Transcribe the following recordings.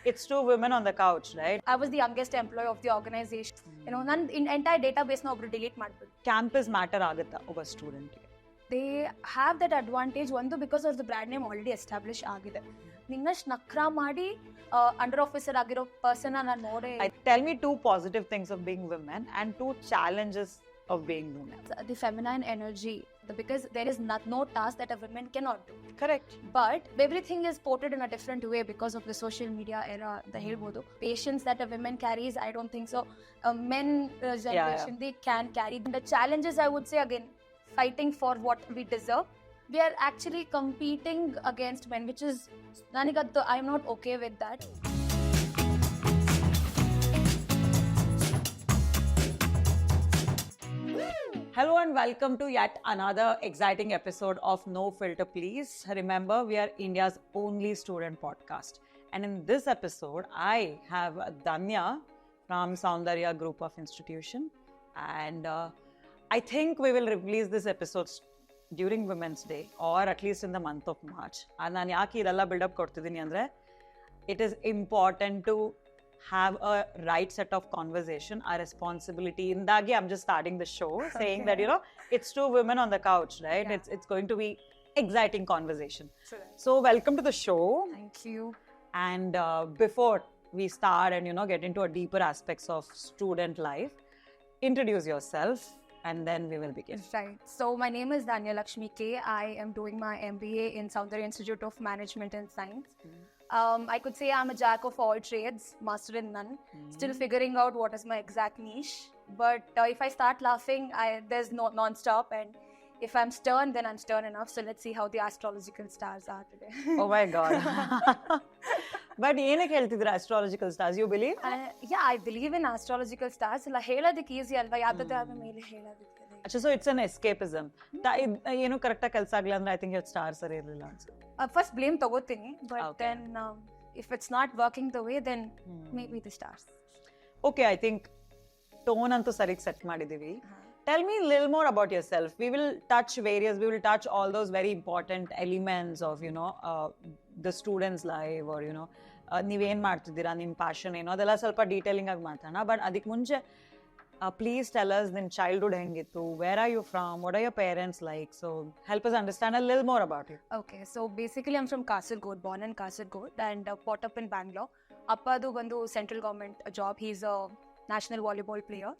it's two women on the couch, right? I was the youngest employee of the organization. ನನ್ನ entire database ನ ಒಬ್ರು delete ಮಾಡ್ಬಿಟ್ಟು. Campus matter ಆಗುತ್ತಾ ಒಬ್ಬ student? They have that advantage ಒಂದು because of the brand name already established ಆಗಿದೆ. ನಿನ್ನಷ್ಟು ನಕ್ರ ಮಾಡಿ under officer ಆಗಿರೋ ಪರ್ಸನ್ ನಾನು ನೋಡೇ. Tell me two positive things of being women and two challenges of being women. The feminine energy, because there is no task that a woman cannot do. Correct. But everything is portrayed in a different way because of the social media era. The helbodu patience that a woman carries, I don't think so. Men generation they can carry. The challenges, I would say, again, fighting for what we deserve. We are actually competing against men, which is nanigattu I'm not okay with that. Hello and welcome to yet another exciting episode of No Filter Please. Remember, we are India's only student podcast. And in this episode, I have Dhanya from Soundarya Group of Institution. And I think we will release this episode during Women's Day or at least in the month of March. And ನಾನು ಯಾಕೆ ಇದೆಲ್ಲ build up ಕೊಡ್ತಿದ್ದೀನಿ ಅಂದರೆ it is important to have a right set of conversation, our responsibility. Indagi, I'm just starting the show saying that, it's two women on the couch, right? Yeah. It's going to be exciting conversation. Sure. So welcome to the show. Thank you. And before we start and, get into a deeper aspects of student life, introduce yourself and then we will begin. Right. So my name is Dhanya Lakshmi K. I am doing my MBA in Soundarya Institute of Management and Science. I could say I'm a jack of all trades, master in none. Still figuring out what is my exact niche. But if I start laughing, there's no non-stop. And if I'm stern, then I'm stern enough. So let's see how the astrological stars are today. Oh my God. But ಏನಕ್ಕೆ ಹೇಳ್ತಿದ್ರ astrological stars? You believe? Yeah, I believe in astrological stars. ಇಲ್ಲ ಹೇಳೋದಕ್ಕೆ easy ಅಲ್ವಾ, ಯಾವ್ದಾದ್ರ ಮೇಲೆ ಹೇಳೋದಕ್ಕೆ. So it's an escapism. ಏನು ಕರೆಕ್ಟಾಗಿ ಕೆಲಸ ಆಗಲ್ಲ ಅಂದ್ರೆ ಐ ಥಿಂಕ್ ಇವತ್ತು ಸ್ಟಾರ್ ಸರಿ ಇರಲಿಲ್ಲ ಅನ್ಸುತ್ತೆ. First blame ತಗೋತೀನಿ, but then if it's not working the way, then maybe the stars. Okay, I think tone ಅಂತೂ ಸರಿಗೆ ಸೆಟ್ ಮಾಡಿದೀವಿ. Tell me a little more about yourself. We will touch all those very important elements of, the student's life or, ನೀವೇನ್ ಮಾಡ್ತಿದ್ದೀರಾ, ನಿಮ್ಮ passion ಏನೋ ಅದೆಲ್ಲ ಸ್ವಲ್ಪ detailing ಆಗಿ ಮಾತಾಡೋಣ. ಬಟ್ ಅದಕ್ಕೆ ಮುಂಚೆ please tell us ನಿನ್ನ childhood ಹೆಂಗಿತ್ತು, where are you from, what are your parents like, so help us understand a little more about you. Okay, so basically I'm from Kasaragod, born in Kasaragod and brought up in Bangalore. Appadu bandu central government job, he's a national volleyball player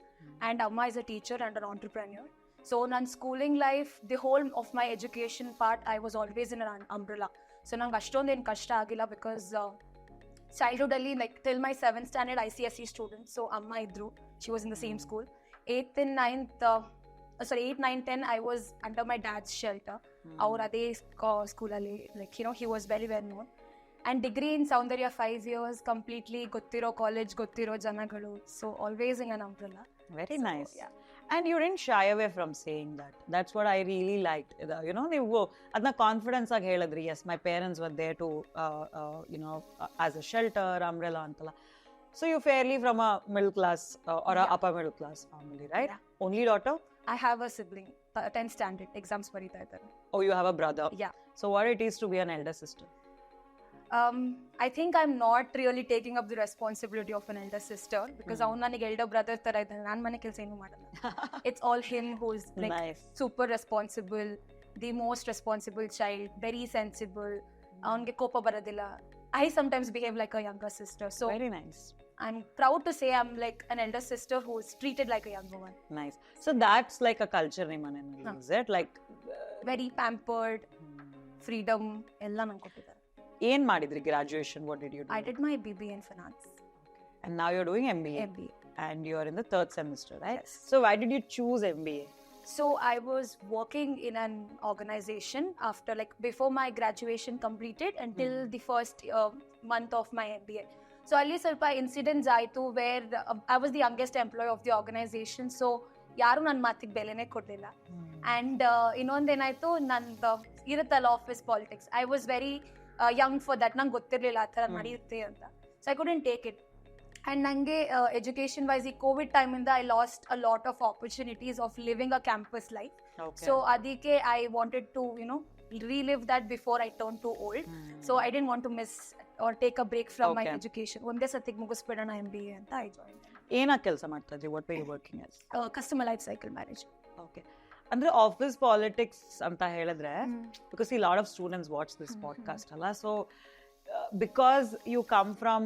and Amma is a teacher and an entrepreneur. So nan schooling life, the whole of my education part, I was always in an umbrella. So nange ashtond ಏನು ಕಷ್ಟ ಆಗಿಲ್ಲ because childhood alli, like till my 7th standard ICSE student, so amma idru, she was in the same school. 8th and 9th 10 I was under my dad's shelter. Aur ade school alli, like he was very well known. And degree in Soundarya 5 years, completely gottiro college, gottiro janagalu, so always in an umbrella. Very nice. Yeah. And you didn't shy away from saying that. That's what I really liked. ನೀವು ಅದನ್ನ confidence ಆಗಿ ಹೇಳಿದ್ರಿ, yes, my parents were there to, as a shelter, umbrella ಅಂತಲ್ಲ. So you're fairly from a middle class or a upper middle class family, right? Yeah. Only daughter? I have a sibling, 10th standard, exams ಬರೀತಾ ಇದ್ದಾರೆ. Oh, you have a brother? Yeah. So what it is to be an elder sister? I think I'm not really taking up the responsibility of an elder sister because ಅವನು ನನಗೆ elder brother ತರ ಇದ್ದಾನೆ, ನಾನು ಮನೆ ಕೆಲಸ ಏನು ಮಾಡಲ್ಲ. It's all him who's like super responsible, the most responsible child, very sensible. ಅವನಿಗೆ ಕೋಪ ಬರೋದಿಲ್ಲ. I sometimes behave like a younger sister. So very nice. I'm proud to say I'm like an elder sister who's treated like a younger one. Nice. So that's like a culture in Manali, is it? Like very pampered, freedom ಎಲ್ಲ ನಂಗೆ ಕೊಟ್ಟಿದ್ದಾರೆ. ಏನ್ ಮಾಡಿದ್ರಿ graduation? What did you do? I did my BBA in finance. And now you're doing MBA. And you're in the 3rd semester, right? Yes. So why did you choose MBA? So I was working in an organization after, like, before my graduation completed until the first month of my MBA. So alli ಸ್ವಲ್ಪ incidents ಆಯಿತು where I was the youngest employee of the organization. So ಯಾರು ನನ್ನ ಮಾತಿಗೆ ಬೆಲೆನೇ ಕೊಡಲಿಲ್ಲ. And ಇನ್ನೊಂದೇನಾಯಿತು, ನಂದು ಇರುತ್ತಲ್ಲ office politics, I was very young for that. ನಂಗೆ ಗೊತ್ತಿರಲಿಲ್ಲ ಆ ಥರ ನಡೆಯುತ್ತೆ ಅಂತ. So I couldn't take it. And nange education wise ee covid time inda I lost a lot of opportunities of living a campus life. Okay. So adike I wanted to relive that before I turned too old. So I didn't want to miss or take a break from my Okay. education. ಒಂದೇ ಸತಿಗೆ ಮುಗಿಸ್ಬಿಡೋಣ MBA ಅಂತ I joined. ಏನಾಗಿ ಕೆಲಸ ಮಾಡ್ತಾ ಇದ್ರಿ? What were you working as? Customer life cycle management. Okay. ಅಂದ್ರೆ office politics ಅಂತ ಹೇಳಿದ್ರೆ, because see, a lot of students watch this podcast ಅಲ್ಲ, so because you come from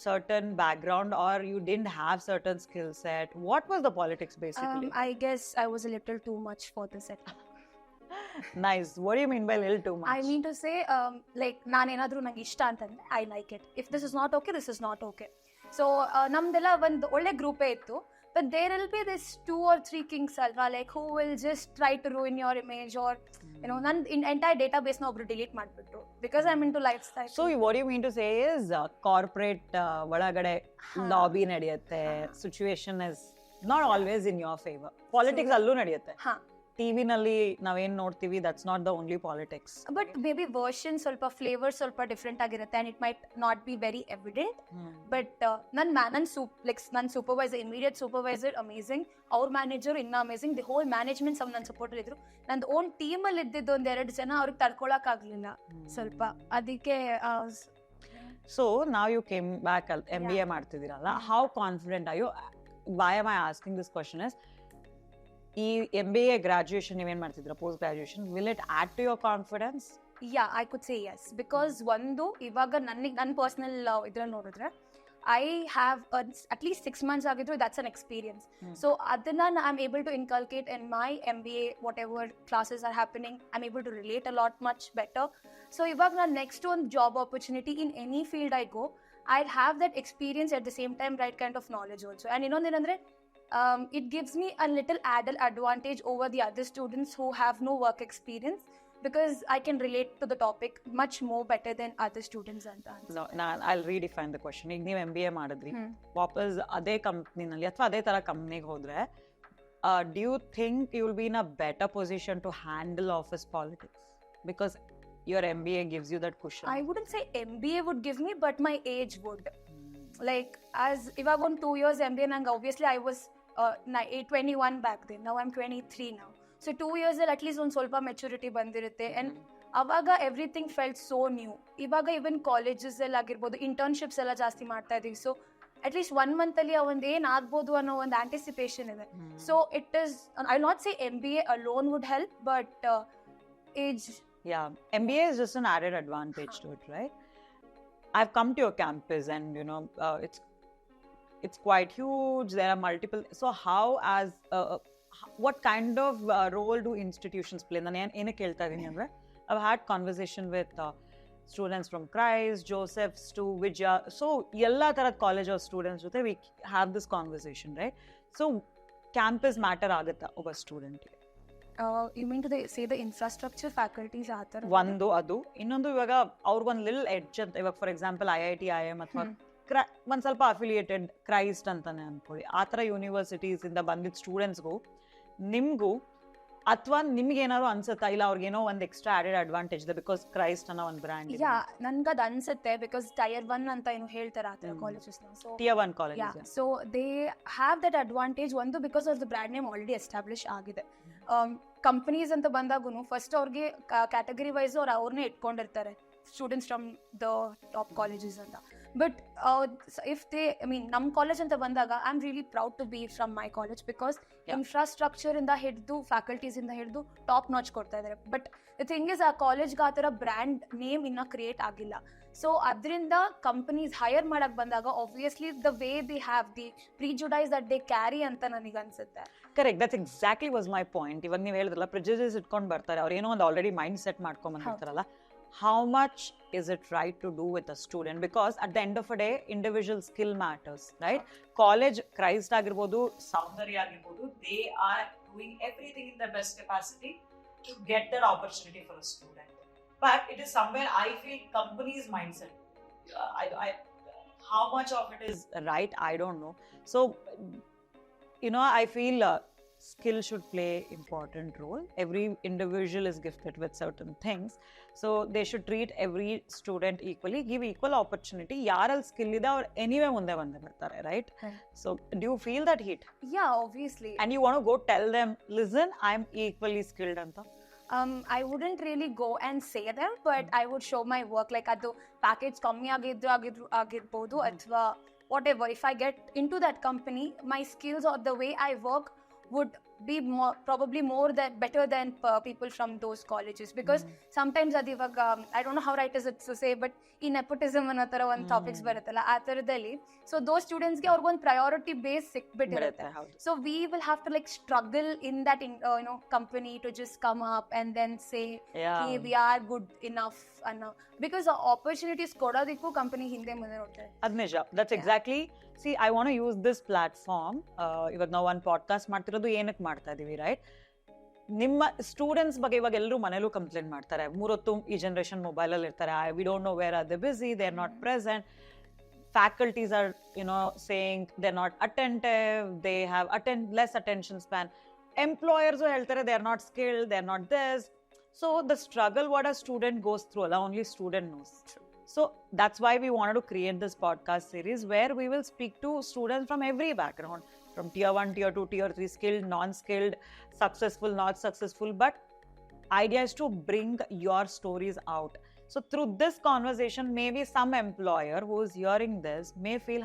certain background or you didn't have certain skill set, what was the politics basically? I guess I was a little too much for this at all. Nice. What do you mean by little too much? I mean to say, like ನಾನೇನಾದ್ರೂ ನಂಗೆ ಇಷ್ಟ ಅಂತಂದ್ರೆ I like it. If this is not okay, this is not okay. So ನಮ್ದೆಲ್ಲ ಒಂದು ಒಳ್ಳೆ ಗ್ರೂಪೇ ಇತ್ತು, but there will be this 2 or 3 kings ಅಲ್ವಾ, like who will just try to ruin your image or you know ನನ್ನ entire database ನ ಒಬ್ರು delete ಮಾಡ್ಬಿಟ್ರು because I'm into lifestyle. So what you mean to say is corporate ಒಳಗಡೆ lobby ನಡೆಯುತ್ತೆ, situation is not always in your favor. Politics ಅಲ್ಲೂ ನಡೆಯುತ್ತೆ. ಟಿವಿನಲ್ಲಿ ನಾವೇನ್ ನೋಡ್ತೀವಿ, that's not the only politics. But may be version ಸ್ವಲ್ಪ flavour ಸ್ವಲ್ಪ different ಆಗಿರುತ್ತೆ and it might not be very evident. But ನನ್ನ ಸೂಪರ್ವೈಸರ್, ಇಮಿಡಿಯೇಟ್ ಸೂಪರ್ವೈಸರ್ ಅಮೇಸಿಂಗ್, ಅವ್ರ manager ಇನ್ನ ಅಮೇಸಿಂಗ್, ದಿ ಹೋಲ್ ಮ್ಯಾನೇಜ್ಮೆಂಟ್ ನನ್ನ ಸಪೋರ್ಟ್ ಇದ್ರು. ನಂದು ಓನ್ ಟೀಮಲ್ಲಿ ಇದ್ದಿದ್ದು ಒಂದ್ 2 ಜನ ಅವ್ರಿಗೆ ತಡ್ಕೊಳಕ್ ಆಗ್ಲಿಲ್ಲ ಸ್ವಲ್ಪ, ಅದಕ್ಕೆ. ಸೊ ನಾವ್ ಯು ಕೇಮ್ ಬ್ಯಾಕ್ MBA ಮಾಡ್ತಿದ್ದೀರಲ್ಲ, how confident are you? Why am I asking this question is, ಈ MBA ಗ್ರಾಜುಯೇಷನ್ ನೀವೇನ್ ಮಾಡ್ತಿದ್ರ, post graduation, will it add to your confidence? Yeah, I could say yes, because ಒಂದು ಇವಾಗ ನನ್ನ personal ಇದ್ರಲ್ಲಿ ನೋಡಿದ್ರೆ I have at least 6 months ಆಗಿದ್ರು, that's an experience. So ಅದನ್ನ I'm able to inculcate in my MBA, whatever classes are happening, I'm able to relate a lot much better. So ಇವಾಗ ನಾನು next one job opportunity in any field I go, I'll have that experience at the same time, right kind of knowledge also. And ಇನ್ನೊಂದೇನಂದ್ರೆ it gives me a little added advantage over the other students who have no work experience, because I can relate to the topic much more better than other students. No, I'll redefine the question. ಈಗ ನೀವು MBA ಮಾಡಿದ್ರಿ, ವಾಪಸ್ ಅದೇ ಕಂಪ್ನಿನಲ್ಲಿ ಅಥವಾ ಅದೇ ತರ ಕಂಪ್ನಿಗೆ ಹೋದ್ರೆ, do you think you will be in a better position to handle office politics because your MBA gives you that cushion? I wouldn't say MBA would give me, but my age would. Like as ಇವಾಗ ಒಂದು 2 years MBA ನಂಗೆ, obviously I was 21 back then, now I'm 23 now. So 2 years at least ಒಂದು ಸ್ವಲ್ಪ maturity ಬಂದಿರುತ್ತೆ, and ಅವಾಗ everything felt so new. ಇವಾಗ ಇವನ್ colleges ಅಲ್ಲಿ ಆಗಿರ್ಬೋದು, ಇಂಟರ್ನ್ಶಿಪ್ಸ್ ಎಲ್ಲ ಜಾಸ್ತಿ ಮಾಡ್ತಾ ಇದೀವಿ. ಸೊ ಅಟ್ ಲೀಸ್ಟ್ 1 month ಅಲ್ಲಿ ಒಂದು ಏನ್ ಆಗ್ಬೋದು ಅನ್ನೋ ಒಂದು ಆಂಟಿಸಿಪೇಷನ್ ಇದೆ. So it is, I not say MBA alone would help, but age. Yeah, MBA is just an added advantage to it, right? I've come to your campus and you know it's quite huge. There are multiple. So how as what kind of role do institutions play? I've had conversation with students from Christ, Joseph's to Vijaya. So yella tarat college of students jothe we have this conversation, right? So campus matter agata oba student. You mean to say the infrastructure, faculties ಆ ಥರ? ಒಂದು ಅದು, ಇನ್ನೊಂದು ಇವಾಗ ಅವ್ರಿಗೊಂದು lil edge ಅಂತ, ಇವಾಗ for example IIT, IIM ಅಥವಾ ಒಂದ್ ಸ್ವಲ್ಪ ಅಫಿಲಿಯೇಟೆಡ್ ಕ್ರೈಸ್ಟ್ ಅಂತಾನೆ ಅನ್ಕೊಳ್ಳಿ, ಆ ಥರ ಯೂನಿವರ್ಸಿಟೀಸ್ ಇಂದ ಬಂದಿದ್ದ ಸ್ಟೂಡೆಂಟ್ಸ್ಗೂ ನಿಮ್ಗೂ, ಅಥವಾ ನಿಮ್ಗೆ ಏನಾದ್ರು ಅನ್ಸುತ್ತಾ ಇಲ್ಲ ಅವ್ರಿಗೇನೋ ಒಂದು ಎಕ್ಸ್ಟ್ರಾ ಆಡೆಡ್ ಅಡ್ವಾಂಟೇಜ್ ಇದೆ ಬಿಕಾಸ್ ಕ್ರೈಸ್ಟ್ ಅನ್ನೋ ಒಂದು ಬ್ರ್ಯಾಂಡ್? ಯಾ, ನನ್ಗದು ಅನ್ಸುತ್ತೆ, ಬಿಕಾಸ್ Tier 1 ಅಂತ ಏನು ಹೇಳ್ತಾರೆ ಆ ಥರ ಕಾಲೇಜಸ್ನ. So Tier 1 colleges, so they have that advantage. ಒಂದು ಬಿಕಾಸ್ ಅವ್ರದ್ದು ಬ್ರ್ಯಾಂಡ್ ನೇಮ್ ಆಲ್ರೆಡಿ ಎಸ್ಟಾಬ್ಲಿಷ್ ಆಗಿದೆ. ಕಂಪನೀಸ್ ಅಂತ ಬಂದಾಗೂ ಫಸ್ಟ್ ಅವ್ರಿಗೆ ಕ್ಯಾಟಗರಿ ವೈಸ್ ಅವ್ರನ್ನೇ ಇಟ್ಕೊಂಡಿರ್ತಾರೆ, students from the top colleges ಅಂತ. But if they, I mean ನಮ್ಮ ಕಾಲೇಜ್ ಅಂತ ಬಂದಾಗ I am really proud to be from my college, because infrastructure ಇಂದ ಹಿಡಿದು ಫ್ಯಾಕಲ್ಟೀಸ್ ಇಂದ ಹಿಡಿದು ಟಾಪ್ ನಾಚ್ ಕೊಡ್ತಾ ಇದ್ದಾರೆ. ಬಟ್ ದ ಥಿಂಗ್ ಇಸ್, ಆ ಕಾಲೇಜ್ಗೆ ಆ ಥರ ಬ್ರ್ಯಾಂಡ್ ನೇಮ್ ಇನ್ನೂ ಕ್ರಿಯೇಟ್ ಆಗಿಲ್ಲ. ಸೊ ಅದರಿಂದ ಕಂಪನೀಸ್ ಹೈಯರ್ ಮಾಡಕ್ ಬಂದಾಗ obviously the way they have the prejudice that they carry ಅಂತ ನನಗೆ ಅನ್ಸುತ್ತೆ. Correct, that's exactly was my point. ಇವಾಗ ನೀವು ಹೇಳಿದ್ರಲ್ಲ, ಪ್ರಿಜುಡೈಸ್ ಇಟ್ಕೊಂಡು ಬರ್ತಾರೆ, ಅವ್ರು ಏನೋ ಒಂದು ಆಲ್ರೆಡಿ ಮೈಂಡ್ ಸೆಟ್ ಮಾಡ್ಕೊಂಡ್ ಬಂದಿರ್ತಾರಲ್ಲ. How much is it right to do with a student? Because at the end of a day, individual skill matters, right? College, Christ agirbodu, Soundarya agirbodu, they are doing everything in their best capacity to get that opportunity for a student. But it is somewhere I feel companies' mindset. How much of it is right, I don't know. So, you know, I feel skill should play important role. Every individual is gifted with certain things, so they should treat every student equally, give equal opportunity. Yaral skill ida or anyway munde bande bartare, right? So do you feel that heat? Yeah, obviously. And you want to go tell them, listen, I'm equally skilled anta? I wouldn't really go and say them, but I would show my work. Like ಅದು package ಕಮ್ಮಿ ಆಗಿರ್ಬೋದು ಅಥವಾ whatever. If I get into that company, my skills or the way I work would be probably better than people from those colleges, because sometimes ಅದು ಇವಾಗ I don't know how right is it to say, but ಈ nepotism ಅನ್ನೋ ಥರ ಒಂದು topics ಬರುತ್ತಲ್ಲ ಆ ಥರದಲ್ಲಿ, so those ಸ್ಟೂಡೆಂಟ್ಸ್ಗೆ ಅವ್ರಿಗೊಂದು ಪ್ರಯಾರಿಟಿ ಬೇಸ್ ಸಿಕ್ಬಿಟ್ಟಿರುತ್ತೆ. So we will have to like struggle in that company to just come up and then say we are good enough ಅನ್ನೋ, ಬಿಕಾಸ್ ಆಪರ್ಚುನಿಟೀಸ್ ಕೊಡೋದಕ್ಕೂ ಕಂಪನಿ ಹಿಂದೆ ಮುಂದೆ ನೋಡ್ತಾರೆ. ಅದ್ ನಿಜ. That's exactly. See I want to use this platform. ಇವಾಗ ನಾವು ಒಂದು ಪಾಡ್ಕಾಸ್ಟ್ ಮಾಡ್ತಿರೋದು ಏನಕ್ಕೆ ಮಾಡ್ತಾ ಇದೀವಿ, ರೈಟ್? ನಿಮ್ಮ ಸ್ಟೂಡೆಂಟ್ಸ್ ಬಗ್ಗೆ ಇವಾಗ ಎಲ್ಲರೂ ಮನೇಲೂ ಕಂಪ್ಲೇಂಟ್ ಮಾಡ್ತಾರೆ, ಮೂರೊತ್ತು ಈ ಜನರೇಷನ್ ಮೊಬೈಲಲ್ಲಿ ಇರ್ತಾರೆ, we don't know where are they busy, they are not present. Faculties are, saying they're not attentive, they have less attention span. Employers who ಹೇಳ್ತಾರೆ they are not skilled, they are not this. So the struggle what a student goes through, only student knows. So that's why we wanted to create this podcast series where we will speak to students from every background, from tier 1, tier 2, tier 3, skilled, non-skilled, successful, not successful. But idea is to bring your stories out. So through this conversation, maybe some employer who is hearing this may feel,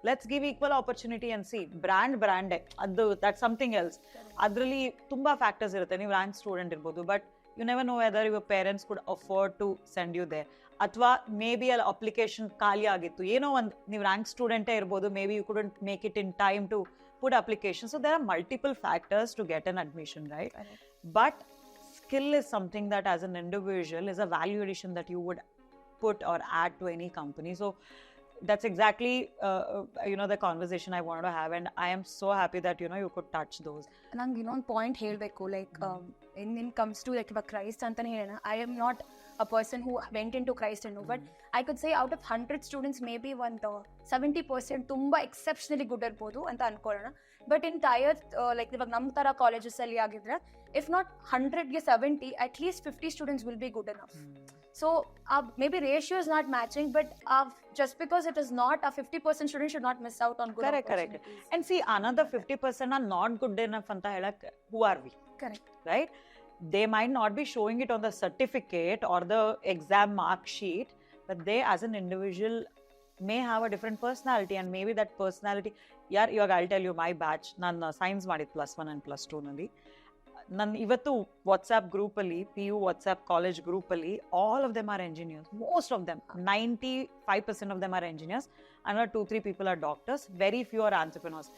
let's give equal opportunity and see. Brand, that's something else. Adralli tumba factors irutte. ನೀವು rank student ಇರ್ಬೋದು, but you never know whether your parents could afford to send you there. ಅಥವಾ may be ಅಲ್ಲಿ application ಖಾಲಿ ಆಗಿತ್ತು, ಏನೋ ಒಂದು ನೀವು rank ಸ್ಟೂಡೆಂಟೇ ಇರ್ಬೋದು, maybe you couldn't make it in time to put application. So there are multiple factors to get an admission, right? But skill is something that as an individual is a value addition that you would put or add to any company. So that's exactly the conversation I wanted to have, and I am so happy that you could touch those. ನಂಗೆ ಇನ್ನೊಂದು point ಹೇಳಬೇಕು, like in comes to like Christ ಅಂತಾನೆ ಹೇಳೋಣ. I am not a person who went into Christ and but I could say out of 100 students maybe 70% ತುಂಬಾ exceptionally good ಇರ್ಬೋದು ಅಂತ ಅನ್ಕೊಳ್ಳೋಣ. But in tyre like ಇವಾಗ ನಮ್ಮ ಥರ colleges ಅಲ್ಲಿ ಆಗಿದ್ರೆ if not 100ಗೆ 70 at least 50 students will be good enough. So maybe ratio is not matching, but just because it is not, a 50% student should not miss out on good opportunities. Correct. And see, another 50% are not good enough anta helak. Who are we? Correct. Right? They might not be showing it on the certificate or the exam mark sheet, but they as an individual may have a different personality, and maybe that personality, I'll tell you my batch, ನಾನು science ಮಾಡಿದ್ದು +1 and +2 ನಲ್ಲಿ. ನಾನು ಇವತ್ತು WhatsApp ಗ್ರೂಪಲ್ಲಿ, PU WhatsApp college ಗ್ರೂಪಲ್ಲಿ, all of them are engineers. Most of them, 95% of them are engineers. Another 2-3 people are doctors. Very few are entrepreneurs.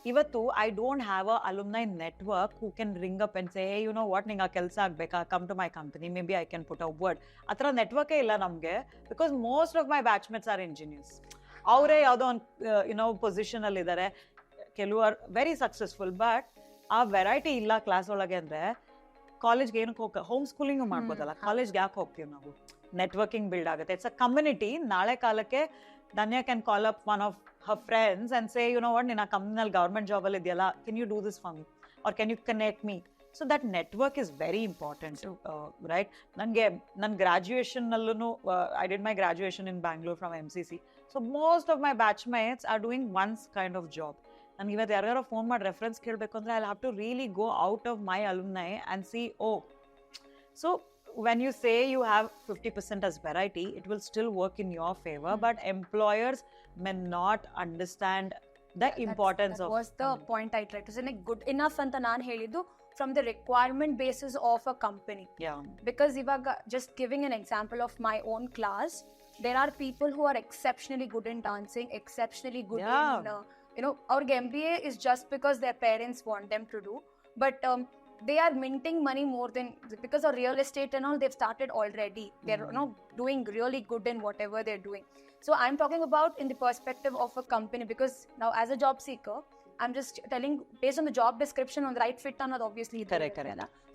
ಇವತ್ತು I don't have a alumni network who can ring up and say, hey, you know what, ನಿಂಗೆ ಕೆಲಸ ಆಗಬೇಕಾ, come to my company, maybe I can put a word. ಆ ಥರ ನೆಟ್ವರ್ಕೇ ಇಲ್ಲ ನಮಗೆ, because most of my batchmates are engineers. ಅವರೇ ಯಾವುದೋ ಒಂದು ಪೊಸಿಷನಲ್ಲಿ ಇದ್ದಾರೆ, ಕೆಲವು ಆರ್ ವೆರಿ ಸಕ್ಸಸ್ಫುಲ್. ಬಟ್ ಆ ವೆರೈಟಿ ಇಲ್ಲ ಕ್ಲಾಸ್ ಒಳಗೆ ಅಂದರೆ ಕಾಲೇಜ್ಗೆ ಏನಕ್ಕೆ ಹೋಮ್ ಸ್ಕೂಲಿಂಗು ಮಾಡ್ಬೋದಲ್ಲ, ಕಾಲೇಜ್ಗೆ ಯಾಕೆ ಹೋಗ್ತೀವಿ ನಾವು? ನೆಟ್ವರ್ಕಿಂಗ್ ಬಿಲ್ಡ್ ಆಗುತ್ತೆ. It's a community. ನಾಳೆ ಕಾಲಕ್ಕೆ Dhanya can call up one of her friends and say, you know what, in a company government job alli idiyala, can you do this for me, or can you connect me? So that network is very important, right? Nan graduation nallunu, I did my graduation in Bangalore from MCC. So most of my batchmates are doing one kind of job. And ಇವತ್ತು ಯಾರ್ಯಾರೋ phone ಮಾಡಿ reference ಕೇಳಬೇಕು ಅಂದರೆ I have to really go out of my alumni and see, so when you say you have 50% as variety, it will still work in your favor, but employers may not understand the importance of... That was the point I tried to say, like good enough anta naan heliddu from the requirement basis of a company. Yeah. Because ivaga just giving an example of my own class, there are people who are exceptionally good in dancing, exceptionally good in our MBA is just because their parents want them to do, but they are minting money more than, because of real estate and all, they've started already. They're doing really good in whatever they're doing. So I'm talking about in the perspective of a company, because now as a job seeker, I'm just telling based on the job description, on the right fit or not, obviously. Correct.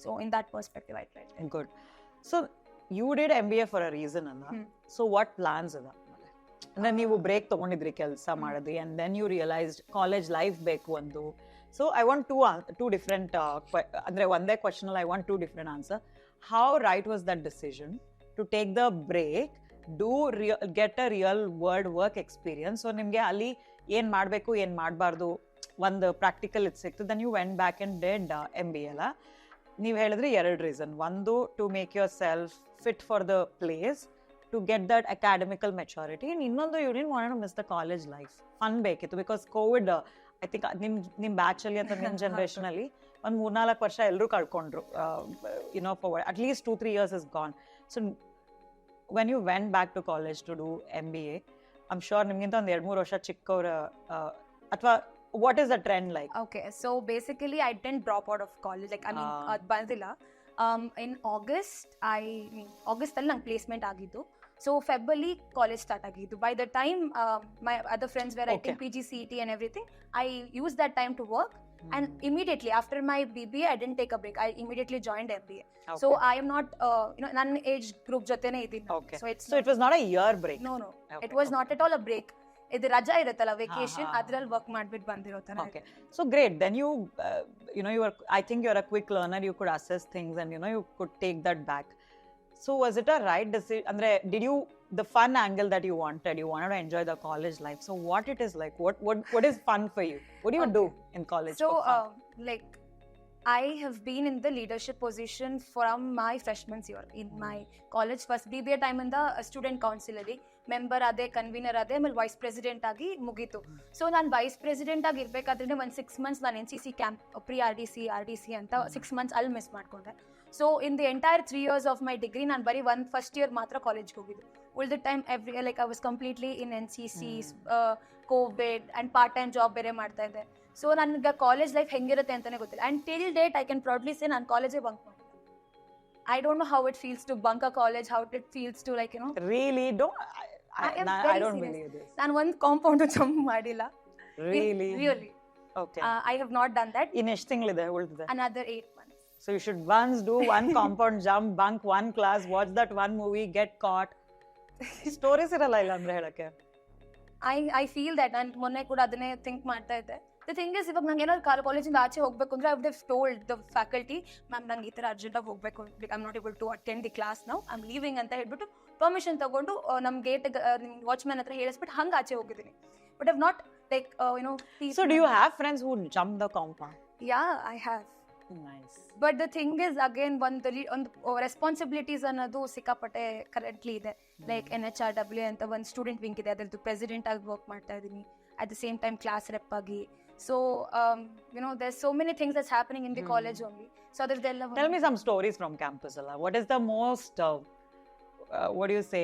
So in that perspective, I tried. Good. So you did MBA for a reason, Anna. So what plans are? And then you break ತಗೊಂಡಿದ್ರಿ ಕೆಲಸ ಮಾಡೋದು, and then you realized college life ಬೇಕು ಒಂದು. So I want two different, andre ಒಂದೇ question I want two different answer. How right was that decision to take the break, get a real world work experience? So ನಿಮಗೆ ಅಲ್ಲಿ ಏನು ಮಾಡಬೇಕು, ಏನು ಮಾಡಬಾರ್ದು, ಒಂದು ಪ್ರಾಕ್ಟಿಕಲ್ ಇದು ಸಿಕ್ತು. Then you went back and did MBA ಅಲ್ಲ. ನೀವು ಹೇಳಿದ್ರೆ 2 reason. ಒಂದು, to make yourself fit for the place, to get that academical maturity, and ಇನ್ನೊಂದು, you didn't want to miss the college life. Fun ಬೇಕಿತ್ತು, because COVID, I think ನಿಮ್ಮ batch ಅಲ್ಲಿ ಅಥವಾ ನಿಮ್ಮ ಜನರೇಷನ್ ಅಲ್ಲಿ ಒಂದು 3-4 ವರ್ಷ ಎಲ್ಲರೂ ಕಳ್ಕೊಂಡ್ರು. For at least 2-3 years is gone. So when you went back to college to do MBA, I'm sure ನಿಮ್ಗಿಂತ ಒಂದು 2-3 ವರ್ಷ ಚಿಕ್ಕವ್ರ ಅಥವಾ what is the trend like? Okay, so basically I didn't drop out of college. Like, I mean, ಬಂದಿಲ್ಲ. In August ಅಲ್ಲಿ ನಂಗೆ placement ಆಗಿದ್ದು. So February college start ಆಗಿದ್ದು. By the time my other friends were writing PG, CET and everything, I used that time to work. And immediately after my BBA, I didn't take a break. I immediately joined MBA. Okay. So I am not, ನನ್ನ age group ಜೊತೆನೇ ಇದ್ದೀನಿ. Okay. So it was not a year break. No. Okay. It was not at all a break. ಇದು ರಜಾ ಇರುತ್ತಲ್ಲ, vacation, ಅದ್ರಲ್ಲಿ work ಮಾಡ್ಬಿಟ್ಟು ಬಂದಿರೋ ತರ. Okay. So great. Then you were, I think you're a quick learner. You could assess things and you could take that back. So was it a right decision? Andre, did you, the fun angle that you wanted to enjoy the college life. So what it is like? What is fun for you? What do you do in college? So like, I have been in the leadership position from my freshman year in my college. First BBA time in the student council ಅಲ್ಲಿ member ಅದೇ, convener ಅದೇ, ಆಮೇಲೆ vice president ಆಗಿ ಮುಗೀತು. So ನಾನು vice president ಆಗಿ ಇರ್ಬೇಕಾದ್ರೆ ಒಂದು 6 months ನಾನು NCC ಕ್ಯಾಂಪ್, ಪ್ರಿ RDC ಅಂತ 6 months ಅಲ್ಲಿ ಮಿಸ್ ಮಾಡ್ಕೊಂಡೆ. So in the entire 3 years of my degree ನಾನು ಬರೀ ಫಸ್ಟ್ ಇಯರ್ ಮಾತ್ರ ಕಾಲೇಜ್ಗೆ ಹೋಗಿದ್ದು. ಉಳಿದ time I was completely in NCC, Covid and part time job ಬೇರೆ ಮಾಡ್ತಾ ಇದ್ದೆ. ಸೊ ನನಗೆ ಕಾಲೇಜ್ ಲೈಫ್ ಹೆಂಗಿರುತ್ತೆ ಅಂತಾನೆ ಗೊತ್ತಿಲ್ಲ. And till date I can proudly say ನಾನು ಕಾಲೇಜೇ ಬಂಕ್ ಮಾಡಿಲ್ಲ. I don't know how it feels to bunk a college, how it feels to, like, Really? I don't believe this. ನಾನು ಒಂದು compound jump ಮಾಡಿಲ್ಲ. Really. Okay. I have not done that. In ಎಷ್ಟು ತಿಂಗಳಿದೆ ಉಳಿದಿದೆ? Another 8 months. So you should once do one compound jump, bunk one class, watch that one movie, get caught. Stories ಇರಲ್ಲ ಇಲ್ಲ ಅಂದ್ರೆ ಹೇಳಕ್ಕೆ. I feel that ನಾನು ಮೊನ್ನೆ ಕೂಡ ಅದನ್ನೇ ಥಿಂಕ್ ಮಾಡ್ತಾ ಇದ್ದೆ. The thing is, ಇವಾಗ ನಂಗೆ ಏನಾದ್ರು ಕಾಲೇಜಿಂದ ಆಚೆ ಹೋಗ್ಬೇಕು ಅಂದ್ರೆ I would have told the faculty, ma'am ನಂಗೆ ಈ ಥರ ಅರ್ಜೆಂಟಾಗಿ ಹೋಗ್ಬೇಕು, I'm not able to attend the class now, I'm leaving ಅಂತ ಹೇಳ್ಬಿಟ್ಟು ಪರ್ಮಿಷನ್ ತಗೊಂಡು ನಮ್ಮ ಗೇಟ್ ವಾಚ್ಮ್ಯಾನ್ ಹತ್ರ ಹೇಳಿಸ್ಬಿಟ್ಟು ಹಂಗೆ ಆಚೆ ಹೋಗಿದ್ದೀನಿ. But I've not, like, So do you have friends who jump the compound? Yeah, I have. Nice. But the thing is, again, ಒಂದು responsibilities ಅನ್ನೋದು ಸಿಕ್ಕಾಪಟ್ಟೆ ಕರೆಂಟ್ಲಿ ಇದೆ. ಲೈಕ್ NHRW ಅಂತ ಒಂದು ಸ್ಟೂಡೆಂಟ್ ವಿಂಗ್ ಇದೆ, ಅದರದ್ದು ಪ್ರೆಸಿಡೆಂಟ್ ಆಗಿ ವರ್ಕ್ ಮಾಡ್ತಾ ಇದ್ದೀನಿ. At the same time, class rep agi. So there's so many things that's happening in the college only. So tell me some stories from campus alla. What is the most what do you say,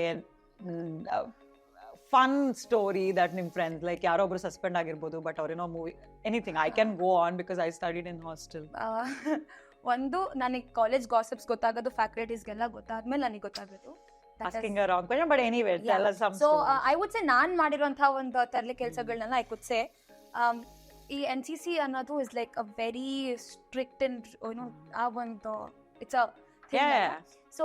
fun story that nim friends, like yaro obru suspend agirbodu but ಅವ್ರು movie, anything. I can go on because I studied in hostel. ಒಂದು ನನಗೆ college gossips ಗೊತ್ತಾಗೋದು ಫ್ಯಾಕಲ್ಟೀಸ್ಗೆಲ್ಲ ಗೊತ್ತಾದ್ಮೇಲೆ ನನಗೆ ಗೊತ್ತಾಗೋದು. Asking a wrong question, but anyway, tell us some stories. So I would say ನಾನು ಮಾಡಿರುವಂತಹ ಒಂದು ತರಲೆ ಕೆಲಸಗಳನ್ನ I could say ಈ NCC ಅನ್ನೋದು is like a very strict and ಆ ಒಂದು it's a thing. Yeah. So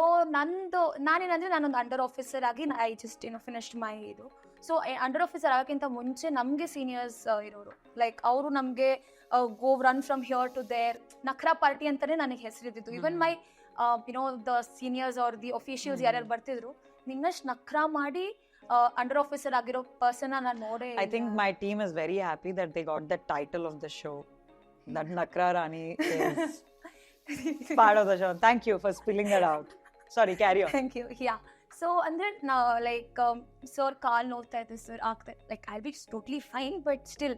ನಾನೇನಂದ್ರೆ ನಾನೊಂದು ಅಂಡರ್ ಆಫೀಸರ್ ಆಗಿ I just finished my ಇದು. ಸೊ ಅಂಡರ್ ಆಫೀಸರ್ ಆಗೋಕ್ಕಿಂತ ಮುಂಚೆ ನಮಗೆ ಸೀನಿಯರ್ಸ್ ಇರೋರು, ಲೈಕ್ ಅವರು ನಮಗೆ go run from here to there, ನಖರಾ ಪಾರ್ಟಿ ಅಂತಾನೆ ನನಗೆ ಹೆಸರಿದ್ದು. ಇವನ್ ಮೈ the seniors or the officials ಯಾರ್ಯಾರು ಬರ್ತಿದ್ರು, ನಿನ್ನಷ್ಟು ನಖರಾ ಮಾಡಿ ಅಂಡರ್ ಆಫೀಸರ್ ಆಗಿರೋ ಪರ್ಸನ್ ನಾನು ನೋಡೇ. I think my team is very happy that they got the title of the show, that Nakra Rani is part of the show. Thank you for spilling that out. Sorry, carry on. Thank you. Yeah. So ಅಂದ್ರೆ like sir call ನೋಡ್ತಾ ಇದ್ದೆ, sir ಆಗ್ತಾ, like I be totally fine but still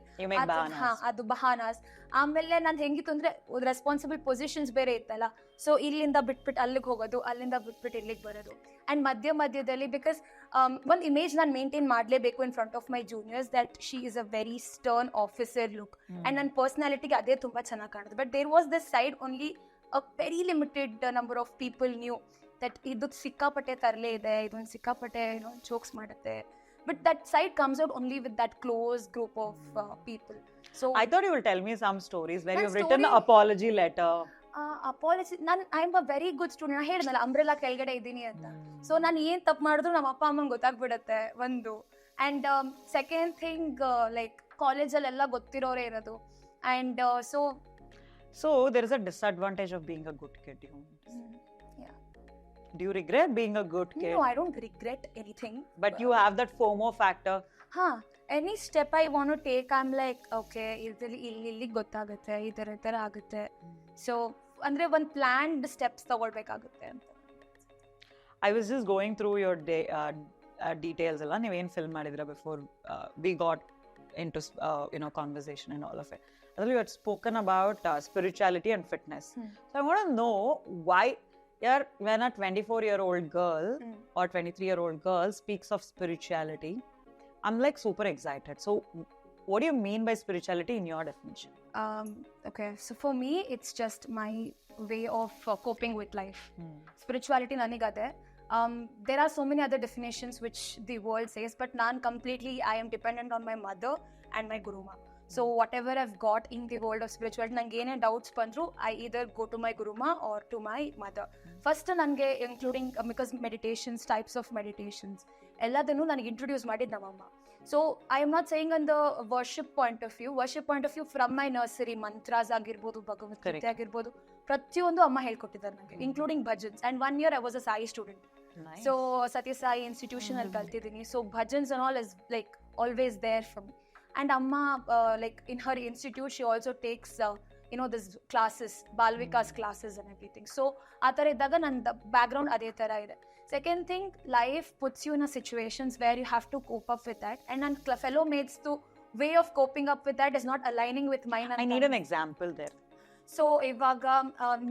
ಅದು ಬಹಾನಾಸ್. ಆಮೇಲೆ ನಾನು ಹೆಂಗಿತ್ತು ಅಂದ್ರೆ responsible positions ಬೇರೆ ಇತ್ತಲ್ಲ, ಸೊ ಇಲ್ಲಿಂದ ಬಿಟ್ಬಿಟ್ಟು ಅಲ್ಲಿಗೆ ಹೋಗೋದು, ಅಲ್ಲಿಂದ ಬಿಟ್ಬಿಟ್ಟು ಇಲ್ಲಿಗೆ ಬರೋದು. ಆ್ಯಂಡ್ ಮಧ್ಯದಲ್ಲಿ ಬಿಕಾಸ್ ಒಂದು ಇಮೇಜ್ ನಾನು ಮೇಂಟೈನ್ ಮಾಡಲೇಬೇಕು in front of my juniors that she is a very stern officer look, and ನನ್ನ ಪರ್ಸ್ನಾಲಿಟಿಗೆ ಅದೇ ತುಂಬ ಚೆನ್ನಾಗಿ ಕಾಣುತ್ತೆ. But there was this side only a very limited number of people knew that ಇದು ಸಿಕ್ಕಾಪಟ್ಟೆ ತರಲೆ ಇದೆ, ಇದೊಂದು ಸಿಕ್ಕಾಪಟ್ಟೆ ಜೋಕ್ಸ್ ಮಾಡುತ್ತೆ. But that side comes out only with that close group of people. So I thought you will tell me some stories where you've written an apology letter. Apology, I am a very good student. ನಾನು ಹೇಳಿದ್ನಲ್ಲ umbrella ಕೆಳಗಡೆ ಇದ್ದೀನಿ ಅಂತ. So ನಾನು ಏನು ತಪ್ಪು ಮಾಡಿದ್ರು ನಮ್ಮ ಅಪ್ಪ ಅಮ್ಮಂಗೆ ಗೊತ್ತಾಗ್ಬಿಡುತ್ತೆ ಒಂದು. ಆ್ಯಂಡ್ ಸೆಕೆಂಡ್ ಥಿಂಗ್, ಲೈಕ್ ಕಾಲೇಜಲ್ಲೆಲ್ಲ ಗೊತ್ತಿರೋರೇ ಇರೋದು. And so there is a disadvantage of being a good kid. Do you regret being a good kid? No, I don't regret anything. But you have that FOMO factor. Any step I want to take, I'm like, okay, illi gottagutte, idara agutte. So ಅಂದರೆ ಒಂದು planned steps ತಗೊಳ್ಬೇಕಾಗುತ್ತೆ ಅಂತ. I was just going through your details alla ನೀವೇನು fill ಮಾಡಿದ್ರ before we got into conversation and all of it. You had spoken about spirituality and fitness. So I want to know why when a 24-year-old girl or 23-year-old girl speaks of spirituality, I'm like super excited. So what do you mean by spirituality in your definition? Okay, so for me it's just my way of coping with life. Spirituality nanigade. There are so many other definitions which the world says, but I am dependent on my mother and my guruma. So whatever I've got in the world of spirituality, nange ene doubts bandru, I either go to my guruma or to my mother. First nange including because meditations, types of meditations elladanu nange introduce madid namamma. So I am not saying on the worship point of view from my nursery, mantras agirbodu, bhagavad gita agirbodu, prathiyondu amma helkottidare nange, including bhajans. And 1 year I was a Sai student. Nice. So Satya Sai institution al kaltidini, so bhajans and all is like always there for me. And amma like in her institute she also takes this classes, Balvikas classes and everything. So athara iddaga nanda background ade tara ide. Second thing, life puts you in a situations where you have to cope up with that, and nan fellow mates to way of coping up with that is not aligning with mine. I need an example there. So ivaga